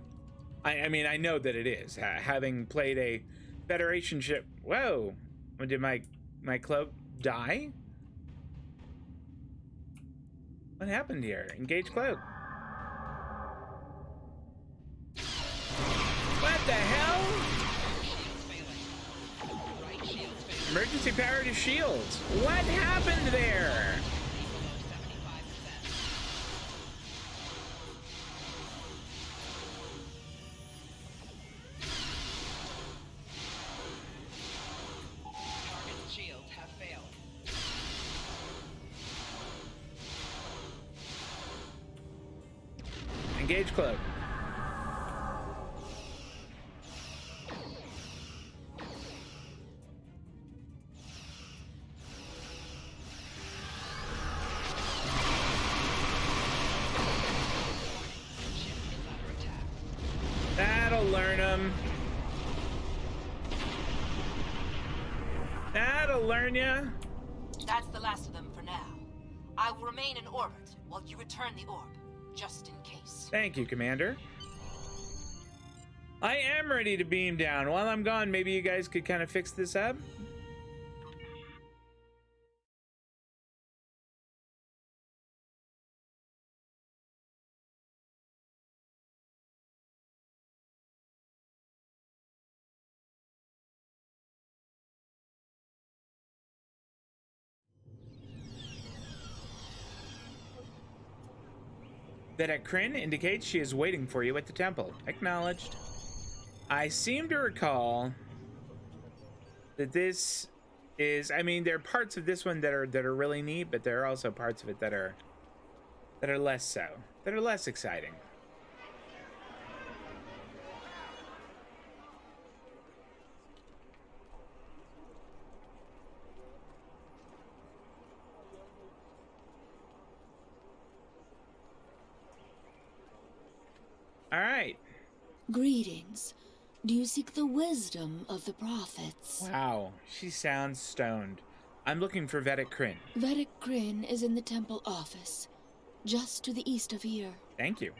I mean, I know that it is. Having played a Federation ship. Whoa! Did my cloak die? What happened here? Engage cloak. What the hell? Emergency power to shields. What happened there? Target's shields have failed. Engage cloak. That'll learn him. That'll learn ya. That's the last of them for now. I will remain in orbit while you return the orb, just in case. Thank you, Commander. I am ready to beam down. While I'm gone, maybe you guys could kind of fix this up. That at Kryn indicates she is waiting for you at the temple. Acknowledged. I seem to recall that this is, I mean, there are parts of this one that are really neat, but there are also parts of it that are less so, that are less exciting. Greetings. Do you seek the wisdom of the prophets? Wow, she sounds stoned. I'm looking for Vedic Kryn. Vedic Kryn is in the temple office, just to the east of here. Thank you.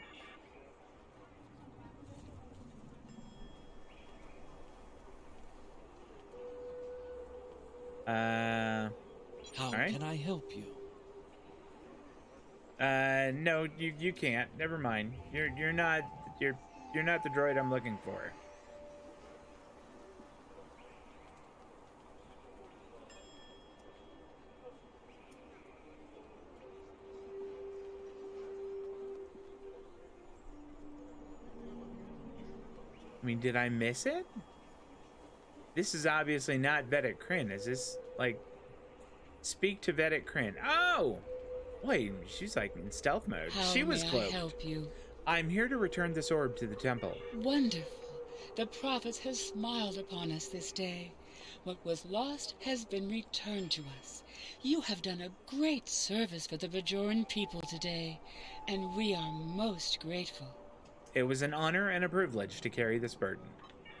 How all right. can I help you? No, you can't. Never mind. You're not the droid I'm looking for. I mean, did I miss it? This is obviously not Vedic Kryn. Is this, like, speak to Vedic Kryn? Oh! Wait, she's, like, in stealth mode. She was How may cloaked. I help you? I'm here to return this orb to the temple. Wonderful. The prophets have smiled upon us this day. What was lost has been returned to us. You have done a great service for the Bajoran people today, and we are most grateful. It was an honor and a privilege to carry this burden.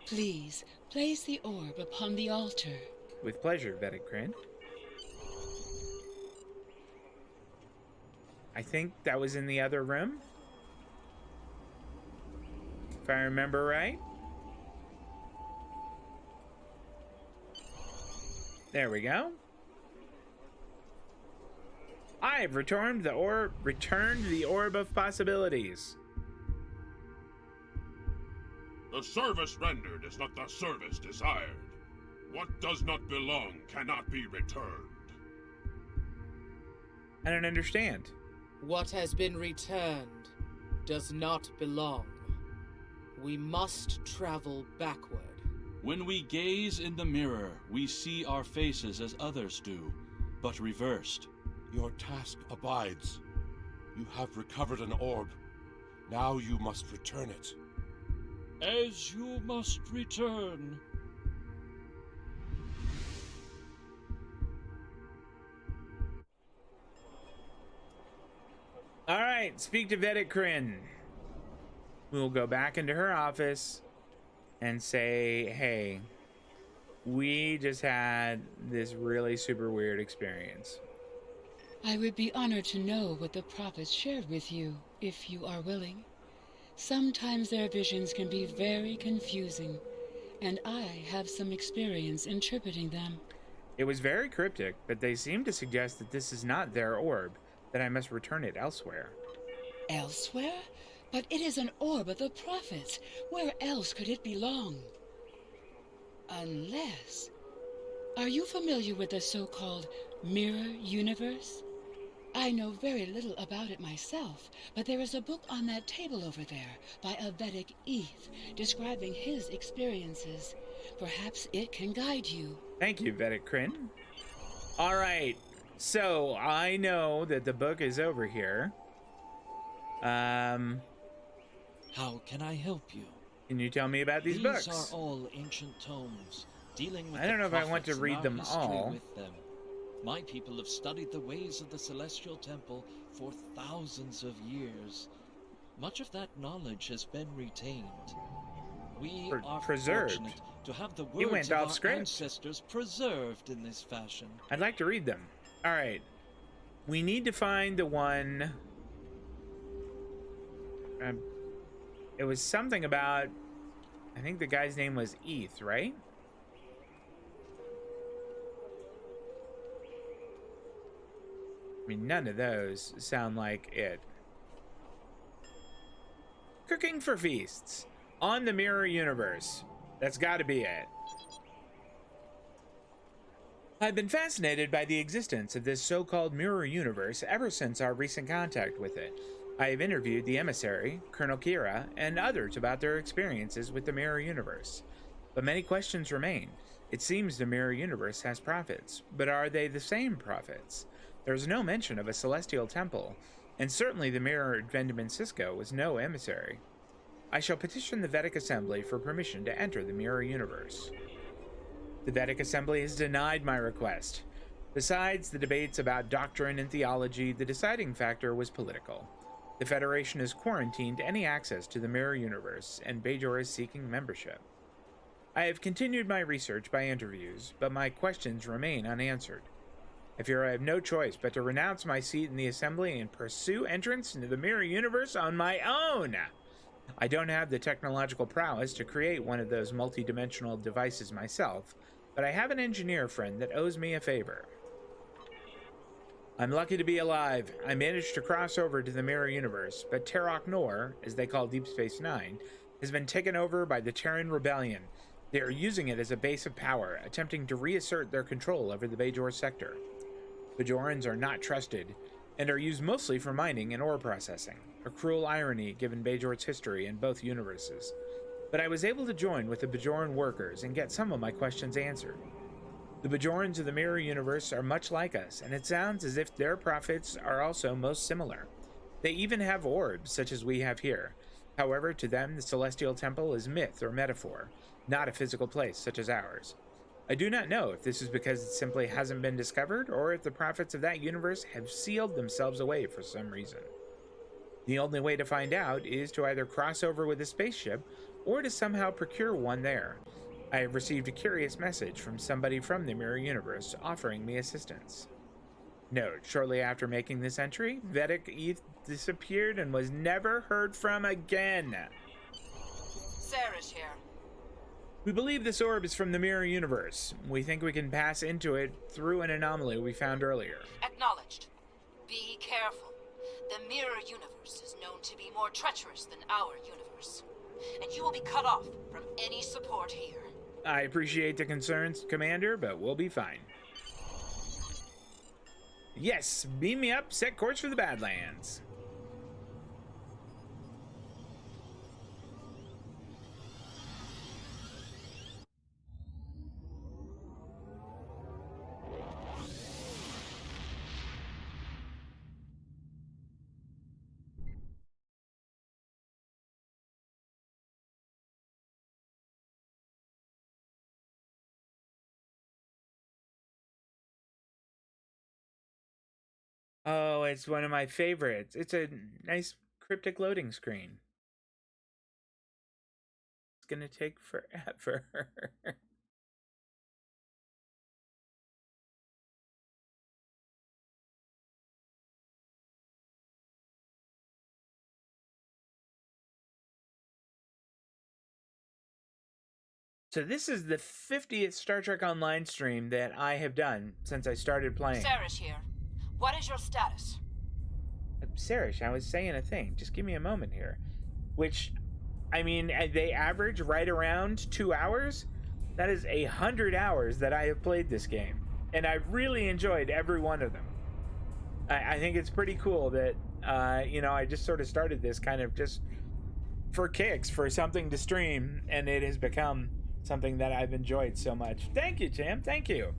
Please, place the orb upon the altar. With pleasure, Vedic Kryn. I think that was in the other room. If I remember right. There we go. I've returned the orb of possibilities. The service rendered is not the service desired. What does not belong cannot be returned. I don't understand. What has been returned does not belong. We must travel backward. When we gaze in the mirror, we see our faces as others do, but reversed. Your task abides. You have recovered an orb. Now you must return it. As you must return. All right, speak to Vedic Kryn. We'll go back into her office and say, hey, we just had this really super weird experience. I would be honored to know what the prophets shared with you, if you are willing. Sometimes their visions can be very confusing, and I have some experience interpreting them. It was very cryptic, but they seem to suggest that this is not their orb, that I must return it elsewhere. Elsewhere? But it is an orb of the prophets. Where else could it belong? Unless... Are you familiar with the so-called mirror universe? I know very little about it myself, but there is a book on that table over there by a Vedic Eth describing his experiences. Perhaps it can guide you. Thank you, Vedic Kryn. All right, so I know that the book is over here. How can I help you? Can you tell me about these books? These are all ancient tomes, dealing with I don't the know if I want to prophets and read our them history all. with them. My people have studied the ways of the Celestial Temple for thousands of years. Much of that knowledge has been retained. We are preserved. fortunate to have the He words went of off our script. ancestors preserved in this fashion. I'd like to read them. All right. We need to find the one... it was something about... I think the guy's name was Eth, right? I mean, none of those sound like it. Cooking for feasts. On the Mirror Universe. That's gotta be it. I've been fascinated by the existence of this so-called Mirror Universe ever since our recent contact with it. I have interviewed the emissary, Colonel Kira, and others about their experiences with the Mirror Universe. But many questions remain. It seems the Mirror Universe has prophets, but are they the same prophets? There is no mention of a celestial temple, and certainly the Mirror Vendman Cisco was no emissary. I shall petition the Vedic Assembly for permission to enter the Mirror Universe. The Vedic Assembly has denied my request. Besides the debates about doctrine and theology, the deciding factor was political. The Federation has quarantined any access to the Mirror Universe, and Bajor is seeking membership. I have continued my research by interviews, but my questions remain unanswered. I fear I have no choice but to renounce my seat in the Assembly and pursue entrance into the Mirror Universe on my own. I don't have the technological prowess to create one of those multi-dimensional devices myself, but I have an engineer friend that owes me a favor. I'm lucky to be alive. I managed to cross over to the Mirror Universe, but Terok Nor, as they call Deep Space Nine, has been taken over by the Terran Rebellion. They are using it as a base of power, attempting to reassert their control over the Bajor sector. Bajorans are not trusted, and are used mostly for mining and ore processing, a cruel irony given Bajor's history in both universes. But I was able to join with the Bajoran workers and get some of my questions answered. The Bajorans of the Mirror Universe are much like us, and it sounds as if their prophets are also most similar. They even have orbs, such as we have here. However, to them, the Celestial Temple is myth or metaphor, not a physical place such as ours. I do not know if this is because it simply hasn't been discovered, or if the prophets of that universe have sealed themselves away for some reason. The only way to find out is to either cross over with a spaceship, or to somehow procure one there. I have received a curious message from somebody from the Mirror Universe offering me assistance. Note, shortly after making this entry, Vedic Eth disappeared and was never heard from again. Sarah's here. We believe this orb is from the Mirror Universe. We think we can pass into it through an anomaly we found earlier. Acknowledged. Be careful. The Mirror Universe is known to be more treacherous than our universe, and you will be cut off from any support here. I appreciate the concerns, Commander, but we'll be fine. Yes, beam me up, set course for the Badlands. Oh, it's one of my favorites. It's a nice cryptic loading screen. It's gonna take forever. So this is the 50th Star Trek Online stream that I have done since I started playing. Sarah's here. What is your status? Sarish, I was saying a thing. Just give me a moment here. Which, I mean, they average right around 2 hours. That is 100 hours that I have played this game. And I've really enjoyed every one of them. I think it's pretty cool that, I just sort of started this kind of just for kicks, for something to stream. And it has become something that I've enjoyed so much. Thank you, Tim. Thank you.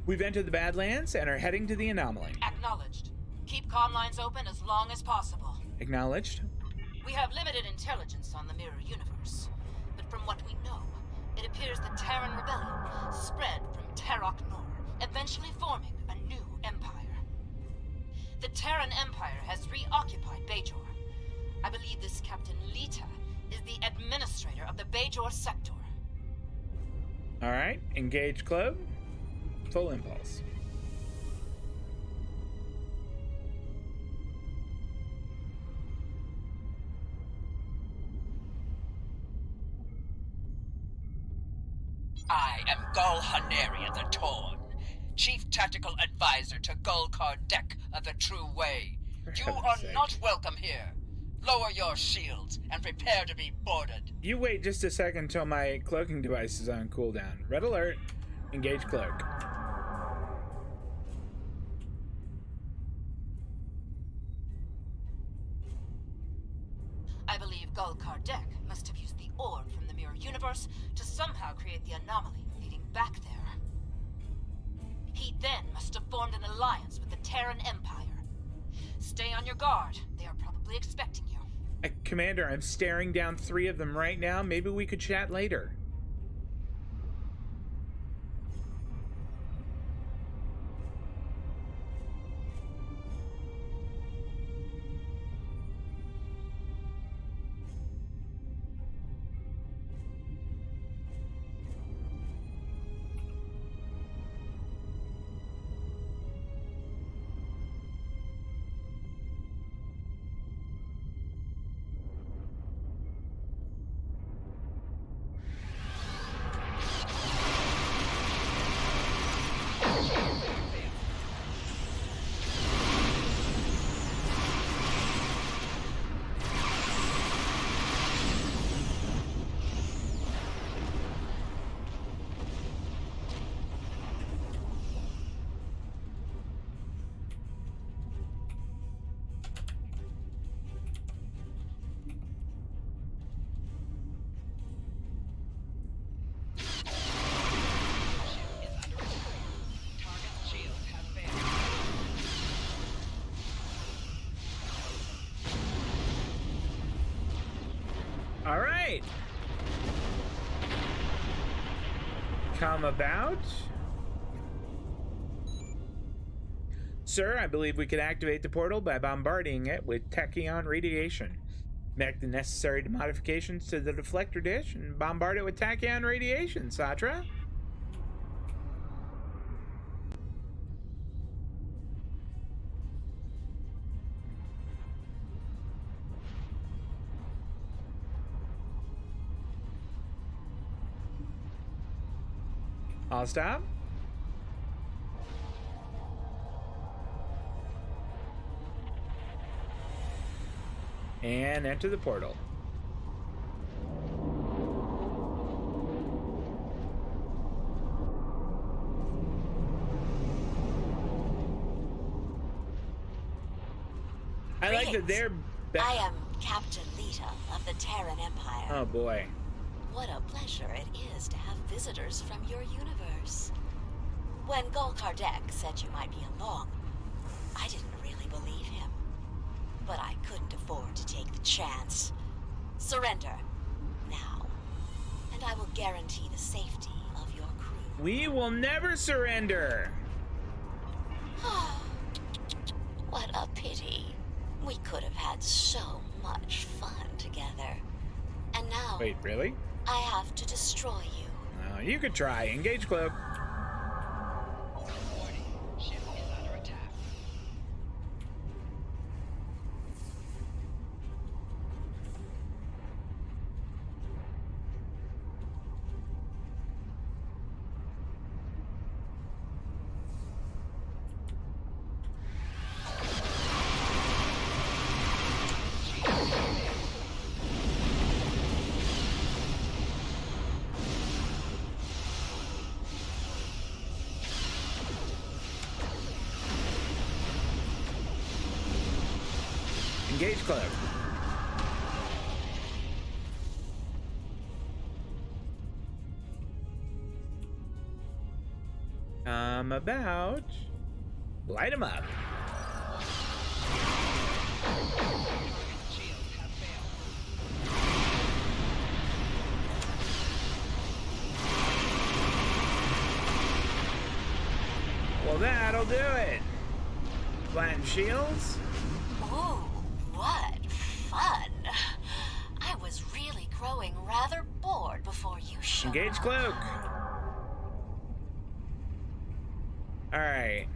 We've entered the Badlands and are heading to the anomaly. Acknowledged. Keep comm lines open as long as possible. Acknowledged. We have limited intelligence on the Mirror Universe, but from what we know, it appears the Terran Rebellion spread from Terok Nor, eventually forming a new empire. The Terran Empire has reoccupied Bajor. I believe this Captain Lita is the administrator of the Bajor sector. All right, engage Club. Full impulse. I am Gul Haneria the Torn, Chief Tactical Advisor to Gul Kardec of the True Way. You are not welcome here. Lower your shields and prepare to be boarded. You wait just a second until my cloaking device is on cooldown. Red alert. Engage cloak. I believe Gul Kardec must have used the orb from the Mirror Universe to somehow create the anomaly leading back there. He then must have formed an alliance with the Terran Empire. Stay on your guard. They are probably expecting you. Commander, I'm staring down 3 of them right now. Maybe we could chat later. right. Come about. Sir, I believe we could activate the portal by bombarding it with tachyon radiation. Make the necessary modifications to the deflector dish and bombard it with tachyon radiation, Satra. I'll stop. And enter the portal. I like that they're I am Captain Lita of the Terran Empire. Oh boy. What a pleasure it is to have visitors from your universe. When Gul Kardec said you might be along, I didn't really believe him. But I couldn't afford to take the chance. Surrender. Now. And I will guarantee the safety of your crew. We will never surrender. What a pity. We could have had so much fun together. And now... Wait, really? I have to destroy you. You could try. Engage cloak. Engage cloak. About. Light him up. Well, that'll do it. Flatten shields. Ooh, what fun. I was really growing rather bored before you showed Engage up. cloak. Alright.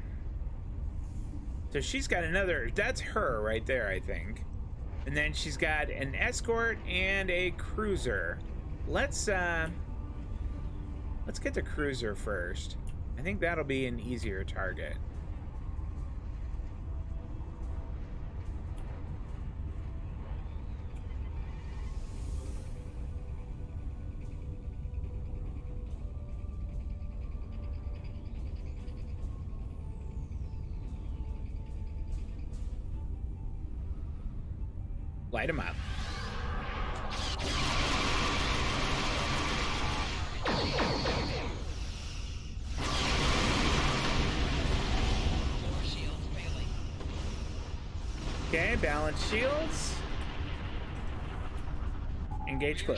So she's got another, that's her right there, I think. And then she's got an escort and a cruiser. Let's get the cruiser first. I think that'll be an easier target. Light him up. Okay, balance shields. Engage cloak.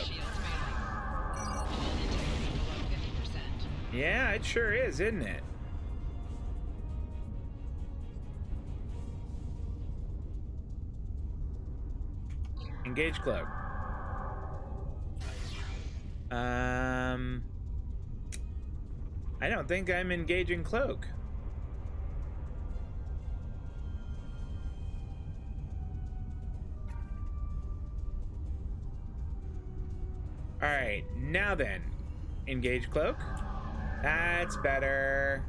Yeah, it sure is, isn't it? Engage cloak. I don't think I'm engaging cloak. All right, now then, engage cloak. That's better.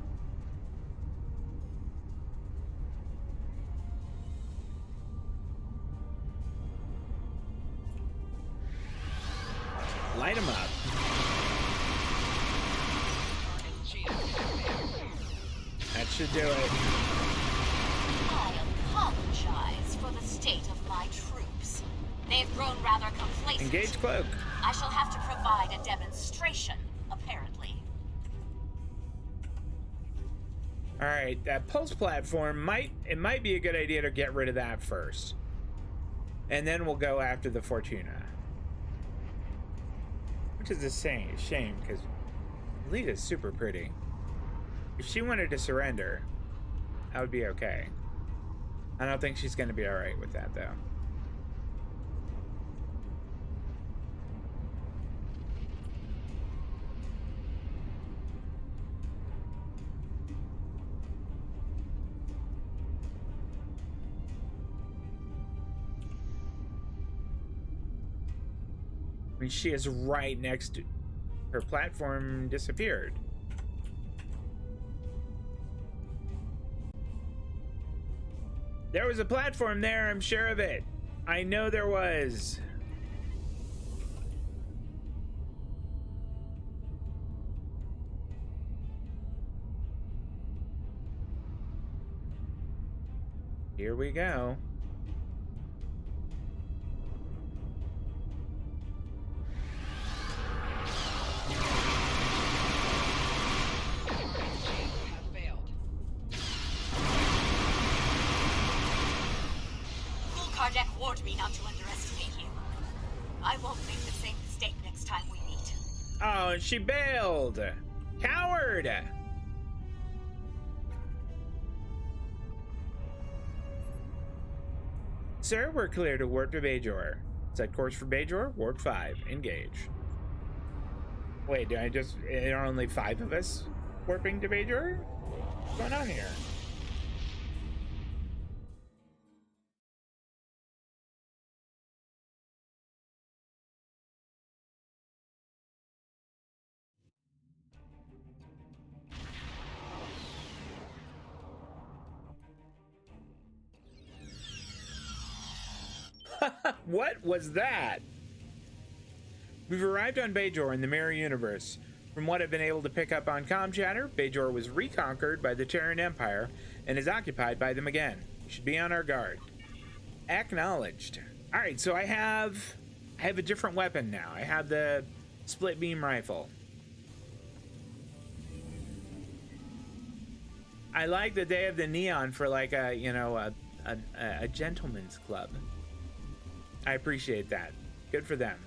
Light him up. That should do it. I apologize for the state of my troops. They've grown rather complacent. Engage cloak. I shall have to provide a demonstration, apparently. All right, that pulse platform might be a good idea to get rid of that first. And then we'll go after the Fortuna. Which is a shame, because Lita's super pretty. If she wanted to surrender, that would be okay. I don't think she's going to be alright with that, though. I mean, she is right next to her platform. Disappeared. There was a platform there, I'm sure of it. I know there was. Here we go. Kardec warned me not to underestimate you. I won't make the same mistake next time we meet. Oh, she bailed. Coward. Sir, we're clear to warp to Bajor. Set course for Bajor, warp 5, engage. Wait, there are only 5 of us warping to Bajor? What's going on here? What was that? We've arrived on Bajor in the Mirror Universe. From what I've been able to pick up on comm chatter, Bajor was reconquered by the Terran Empire and is occupied by them again. We should be on our guard. Acknowledged. Alright, so I have a different weapon now. I have the split beam rifle. I like that they have the neon for like a gentleman's club. I appreciate that. Good for them.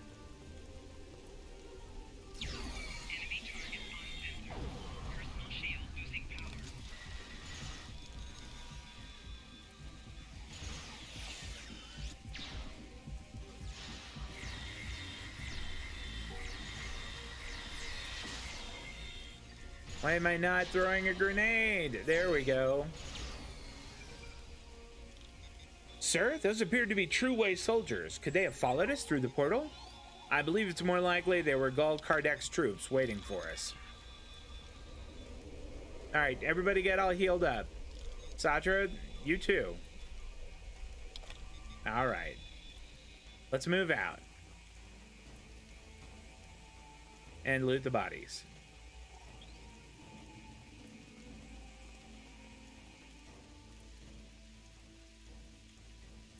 Why am I not throwing a grenade? There we go. Sir, those appear to be True Way soldiers. Could they have followed us through the portal? I believe it's more likely they were Gul Kardec's troops waiting for us. Alright, everybody get all healed up. Satra, you too. Alright. Let's move out. And loot the bodies.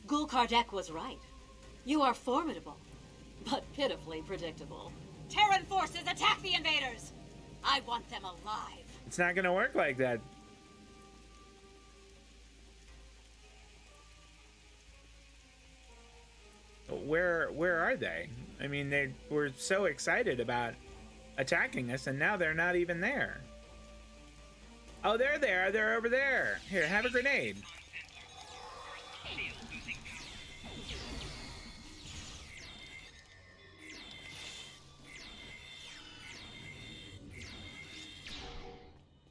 Gul Kardec was right. You are formidable, but pitifully predictable. Terran forces, attack the invaders! I want them alive. It's not gonna work like that. Where are they? I mean, they were so excited about attacking us, and now they're not even there. Oh, they're there. They're over there. Here, have a grenade.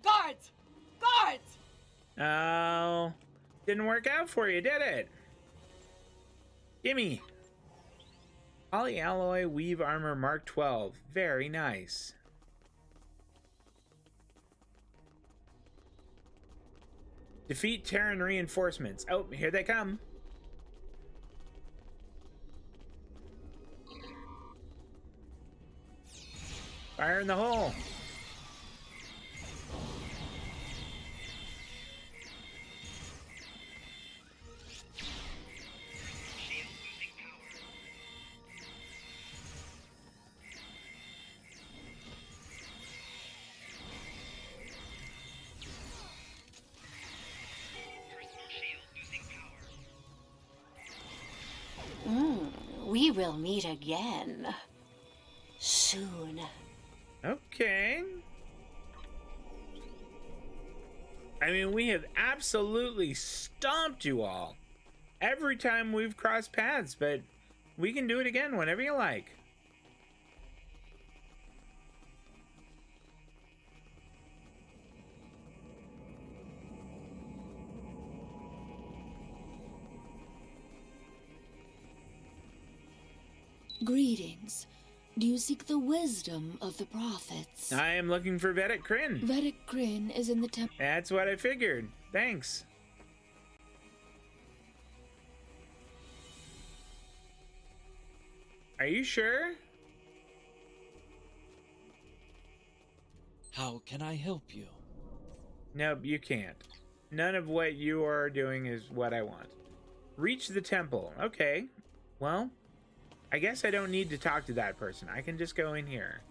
Guards! Guards! Oh, didn't work out for you, did it? Gimme. Polyalloy Weave Armor Mark 12. Very nice. Defeat Terran reinforcements. Oh, here they come. Fire in the hole. We will meet again. Soon. soon. Okay. I mean, we have absolutely stomped you all every time we've crossed paths, but we can do it again whenever you like. Greetings. Do you seek the wisdom of the prophets? I am looking for Vedic Kryn. Vedic Kryn is in the temple. That's what I figured. Thanks. Are you sure? How can I help you? Nope, you can't. None of what you are doing is what I want. Reach the temple. Okay. Well, I guess I don't need to talk to that person. I can just go in here.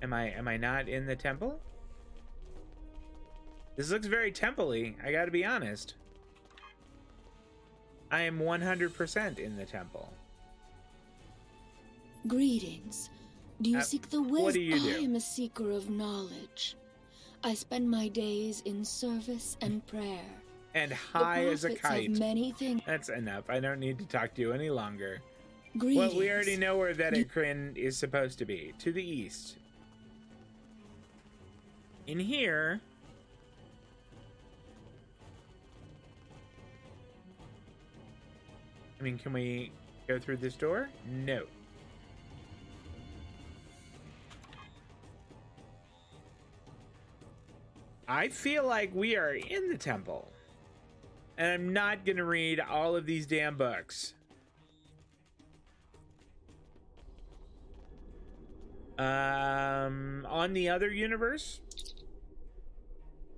Am I not in the temple? This looks very temple-y, I gotta be honest. I am 100% in the temple. Greetings. Do you seek the wisdom? What do you do? I am a seeker of knowledge. I spend my days in service and prayer. And high as a The prophets kite. have many things. That's enough. I don't need to talk to you any longer. Greetings. Well, we already know where Vedic Kryn is supposed to be. To the east. In here... I mean, can we go through this door? No. I feel like we are in the temple. And I'm not gonna read all of these damn books. On the other universe?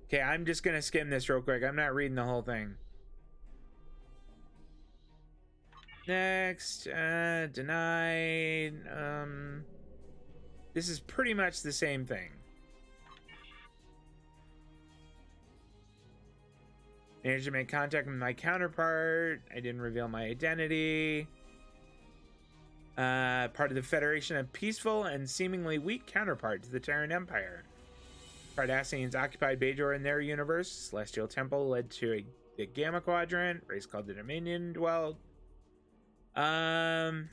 Okay, I'm just gonna skim this real quick. I'm not reading the whole thing. Next, denied. This is pretty much the same thing. Managed to make contact with my counterpart. I didn't reveal my identity. Part of the Federation of peaceful and seemingly weak counterpart to the Terran Empire. Cardassians occupied Bajor in their universe. Celestial Temple led to the Gamma Quadrant. Race called the Dominion dwelled. Must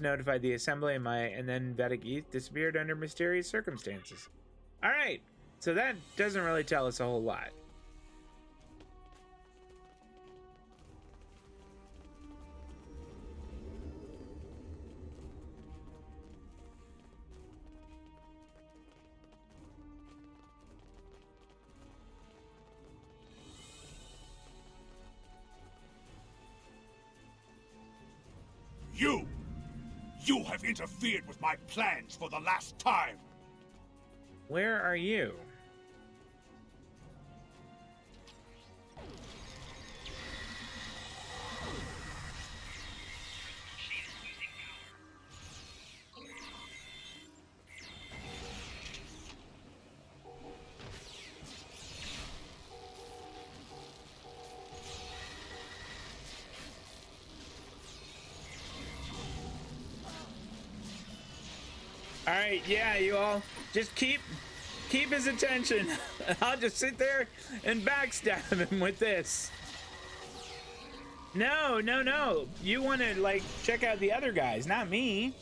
notify the assembly and then Vedic East disappeared under mysterious circumstances. Alright, so that doesn't really tell us a whole lot. You have interfered with my plans for the last time! Where are you? All right, yeah, you all just keep his attention. I'll just sit there and backstab him with this. No. You want to like check out the other guys, not me.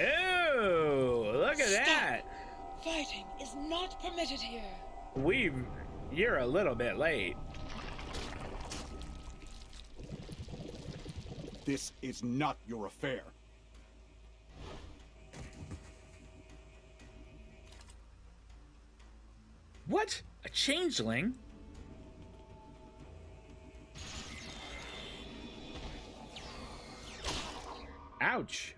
Ooh, look at that. Fighting is not permitted here. You're a little bit late. This is not your affair. What? A changeling? Ouch.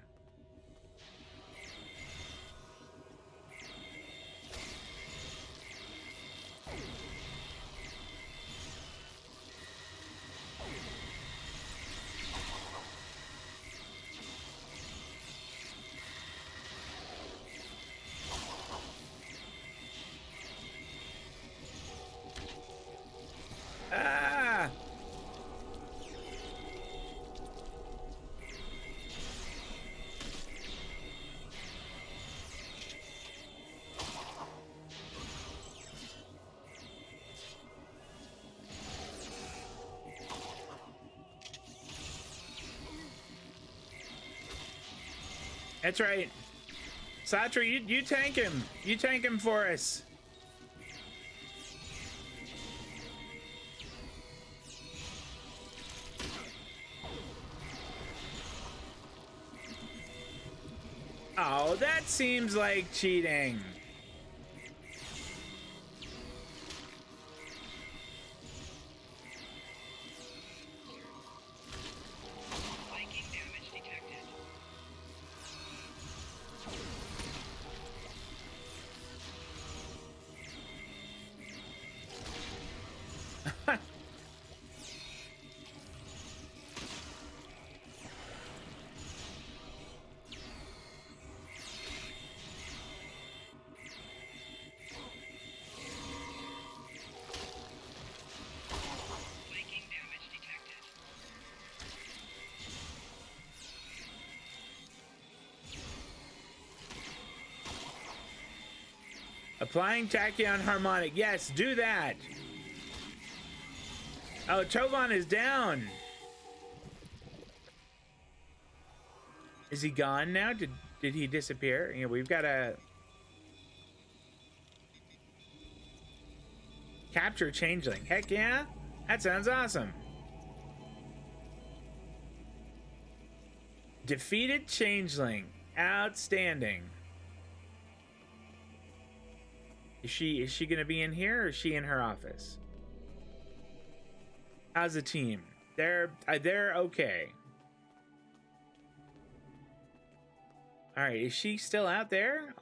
That's right. Satra, you tank him. You tank him for us. Oh, that seems like cheating. Applying tachyon harmonic. Yes, do that. Oh, Tovan is down. Is he gone now? Did he disappear? You know, we've got a capture changeling. Heck yeah. That sounds awesome. Defeated changeling. Outstanding. Is she gonna be in here or is she in her office? How's the team? They're okay. All right, is she still out there?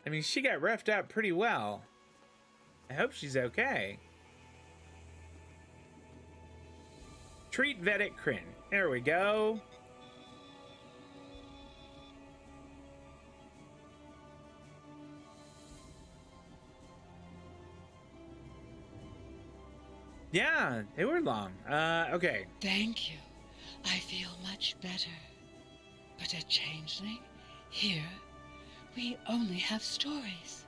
I mean, she got roughed up pretty well. I hope she's okay. Treat Vedic Kryn. There we go. Yeah, they were long. Okay. Thank you. I feel much better. But a changeling? Here, we only have stories.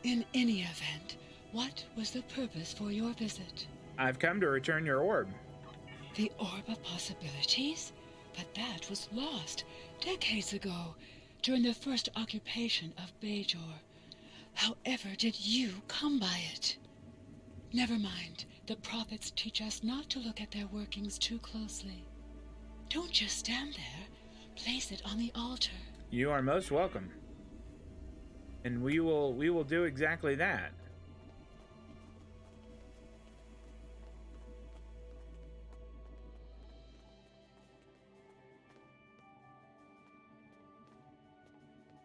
In any event, what was the purpose for your visit? I've come to return your orb. The Orb of Possibilities? But that was lost decades ago, during the first occupation of Bajor. However did you come by it? Never mind. The prophets teach us not to look at their workings too closely. Don't just stand there. Place it on the altar. You are most welcome. And we will do exactly that.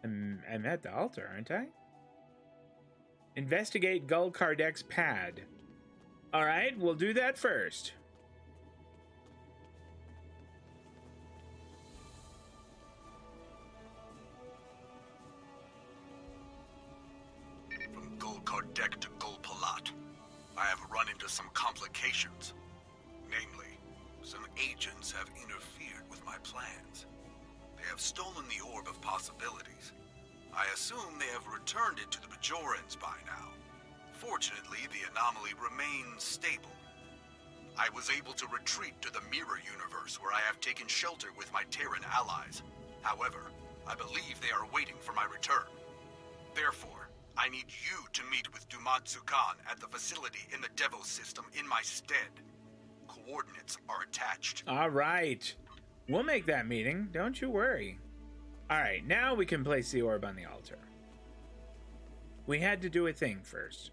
I'm at the altar, aren't I? Investigate Gul Kardek's pad. All right, we'll do that first. From Gul Kardek to Gul Palat, I have run into some complications. Namely, some agents have interfered with my plans. They have stolen the Orb of Possibilities. I assume they have returned it to the Bajorans by now. Fortunately, the anomaly remains stable. I was able to retreat to the Mirror Universe, where I have taken shelter with my Terran allies. However, I believe they are waiting for my return. Therefore, I need you to meet with Dumatsu Khan at the facility in the Devos system in my stead. Coordinates are attached. All right. We'll make that meeting, don't you worry. All right, now we can place the orb on the altar. We had to do a thing first.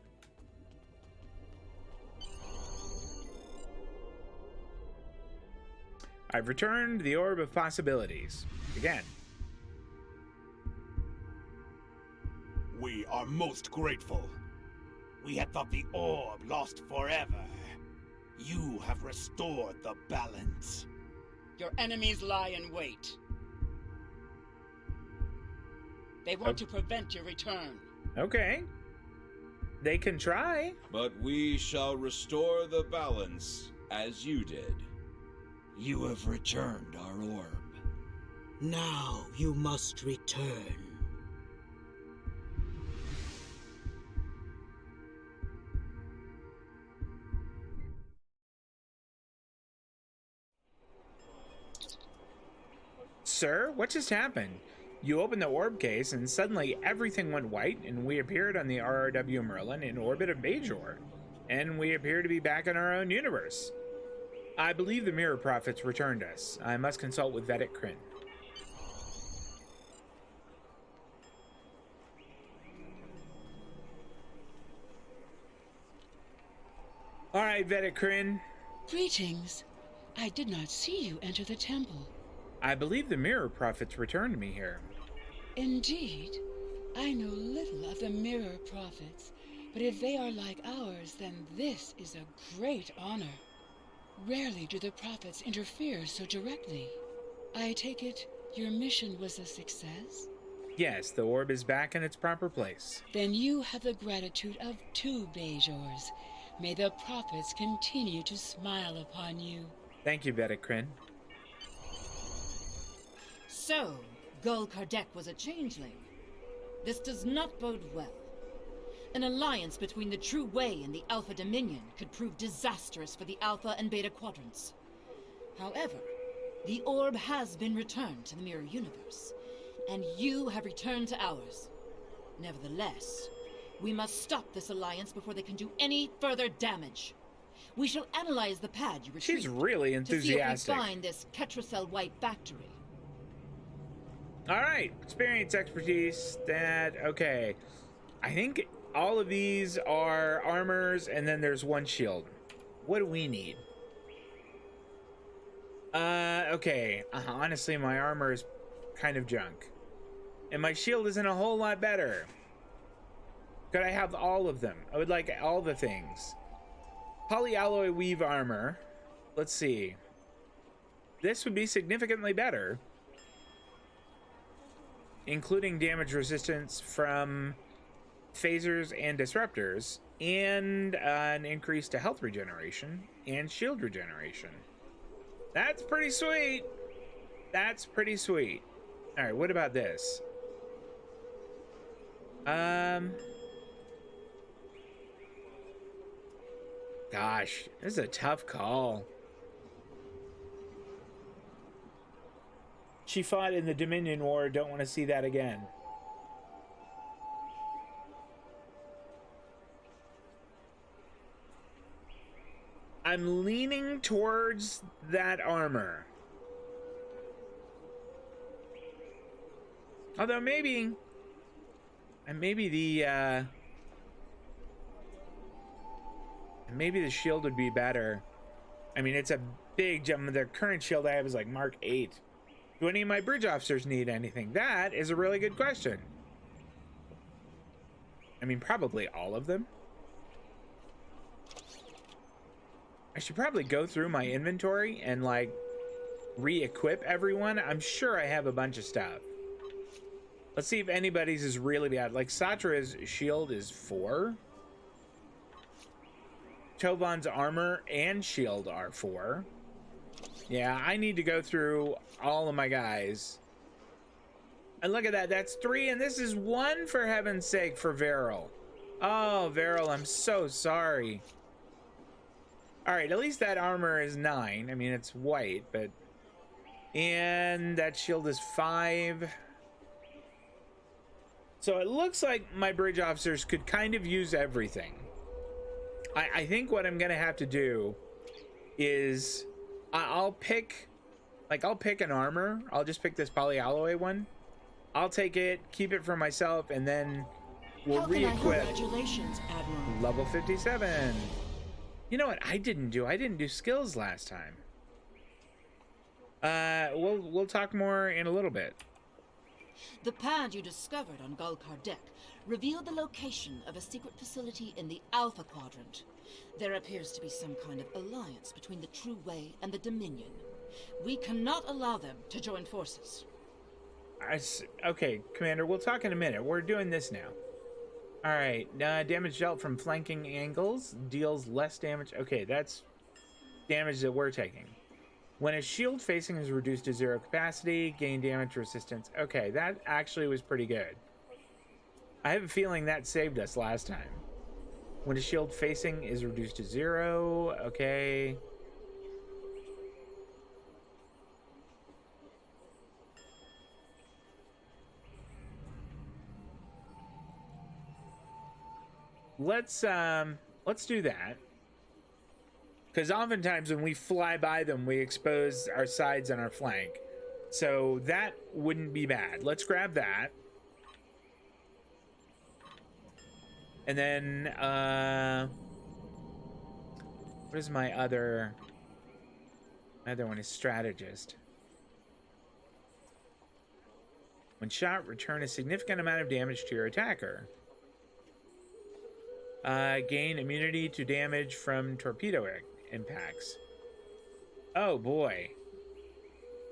I've returned the Orb of Possibilities. Again. We are most grateful. We had thought the orb lost forever. You have restored the balance. Your enemies lie in wait. They want to prevent your return. Okay. They can try. But we shall restore the balance, as you did. You have returned our orb. Now you must return. Sir, what just happened? You opened the orb case and suddenly everything went white and we appeared on the RRW Merlin in orbit of Bajor. And we appear to be back in our own universe. I believe the Mirror Prophets returned us. I must consult with Vedic Kryn. All right, Vedic Kryn. Greetings. I did not see you enter the temple. I believe the Mirror Prophets returned me here. Indeed. I know little of the Mirror Prophets, but if they are like ours, then this is a great honor. Rarely do the Prophets interfere so directly. I take it your mission was a success? Yes, the orb is back in its proper place. Then you have the gratitude of 2 Bajors. May the Prophets continue to smile upon you. Thank you, Vedic Kryn. So, Gul Kardec was a changeling. This does not bode well. An alliance between the True Way and the Alpha Dominion could prove disastrous for the Alpha and Beta Quadrants. However, the orb has been returned to the Mirror Universe, and you have returned to ours. Nevertheless, we must stop this alliance before they can do any further damage. We shall analyze the pad you retrieved. She's really enthusiastic. To see if we find this Ketracel White factory. All right, experience, expertise, that, okay. I think all of these are armors, and then there's 1 shield. What do we need? Okay. Honestly, my armor is kind of junk. And my shield isn't a whole lot better. Could I have all of them? I would like all the things. Polyalloy weave armor. Let's see. This would be significantly better. Including damage resistance from phasers and disruptors, and an increase to health regeneration and shield regeneration. That's pretty sweet. That's pretty sweet. All right, what about this? Gosh, this is a tough call. She fought in the Dominion War. Don't want to see that again. I'm leaning towards that armor. Although maybe the shield would be better. I mean, it's a big jump. The current shield I have is like Mark 8. Do any of my bridge officers need anything? That is a really good question. I mean, probably all of them. I should probably go through my inventory and like re-equip everyone. I'm sure I have a bunch of stuff. Let's see if anybody's is really bad. Like Satra's shield is 4. Tovan's armor and shield are 4. Yeah, I need to go through all of my guys. And look at that, that's 3, and this is 1 for heaven's sake for Veril. Oh, Veril, I'm so sorry. All right, at least that armor is 9. I mean, it's white, but... And that shield is 5. So it looks like my bridge officers could kind of use everything. I think what I'm gonna have to do is I'll pick an armor. I'll just pick this polyalloy one. I'll take it, keep it for myself, and then we'll re-equip. Congratulations, Admiral. Level 57. You know what I didn't do skills last time. We'll talk more in a little bit. The pad you discovered on Gul Kardec revealed the location of a secret facility in the Alpha Quadrant. There appears to be some kind of alliance between the True Way and the Dominion. We cannot allow them to join forces. Okay, Commander, we'll talk in a minute. We're doing this now. All right, damage dealt from flanking angles deals less damage. Okay, that's damage that we're taking. When a shield facing is reduced to 0 capacity, gain damage resistance. Okay, that actually was pretty good. I have a feeling that saved us last time. When a shield facing is reduced to 0, okay. let's do that. Because oftentimes when we fly by them, we expose our sides and our flank. So that wouldn't be bad. Let's grab that. And then, what is my other one is strategist. When shot, return a significant amount of damage to your attacker. Gain immunity to damage from torpedo impacts. Oh boy.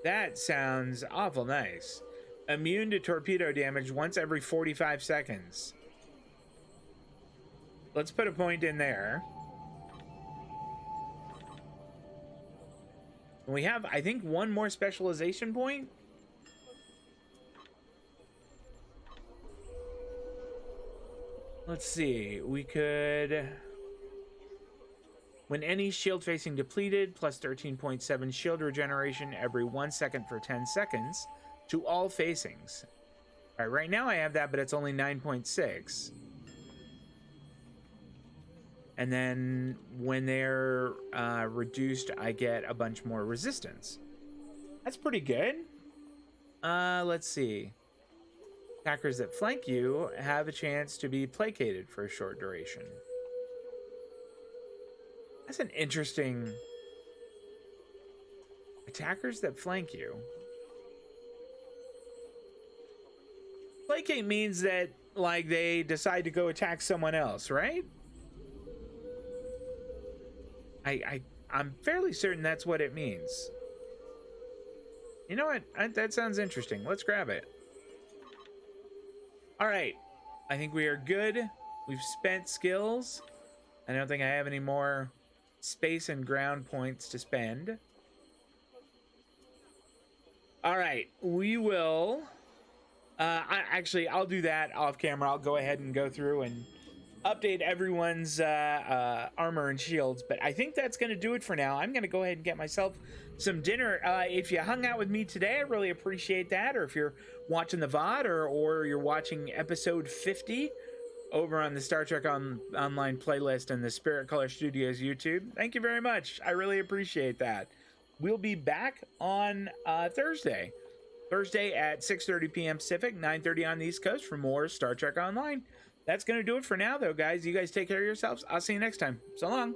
That sounds awful nice. Immune to torpedo damage once every 45 seconds. Let's put a point in there. And we have, I think, one more specialization point. Let's see, we could... When any shield facing depleted, plus 13.7 shield regeneration every 1 second for 10 seconds to all facings. All right, right now I have that, but it's only 9.6. And then when they're reduced, I get a bunch more resistance. That's pretty good. Let's see. Attackers that flank you have a chance to be placated for a short duration. That's an interesting... Attackers that flank you. Placate means that, like, they decide to go attack someone else, right? I'm fairly certain that's what it means. You know what? That sounds interesting. Let's grab it. All right. I think we are good. We've spent skills. I don't think I have any more space and ground points to spend. All right. We will... I'll do that off camera. I'll go ahead and go through and update everyone's armor and shields, but I think that's going to do it for now. I'm going to go ahead and get myself some dinner. If you hung out with me today, I really appreciate that. Or if you're watching the VOD or you're watching episode 50 over on the Star Trek Online playlist and the Spirit Color Studios YouTube, thank you very much. I really appreciate that. We'll be back on Thursday at 6:30 p.m. Pacific, 9:30 on the East Coast for more Star Trek Online. That's going to do it for now, though, guys. You guys take care of yourselves. I'll see you next time. So long.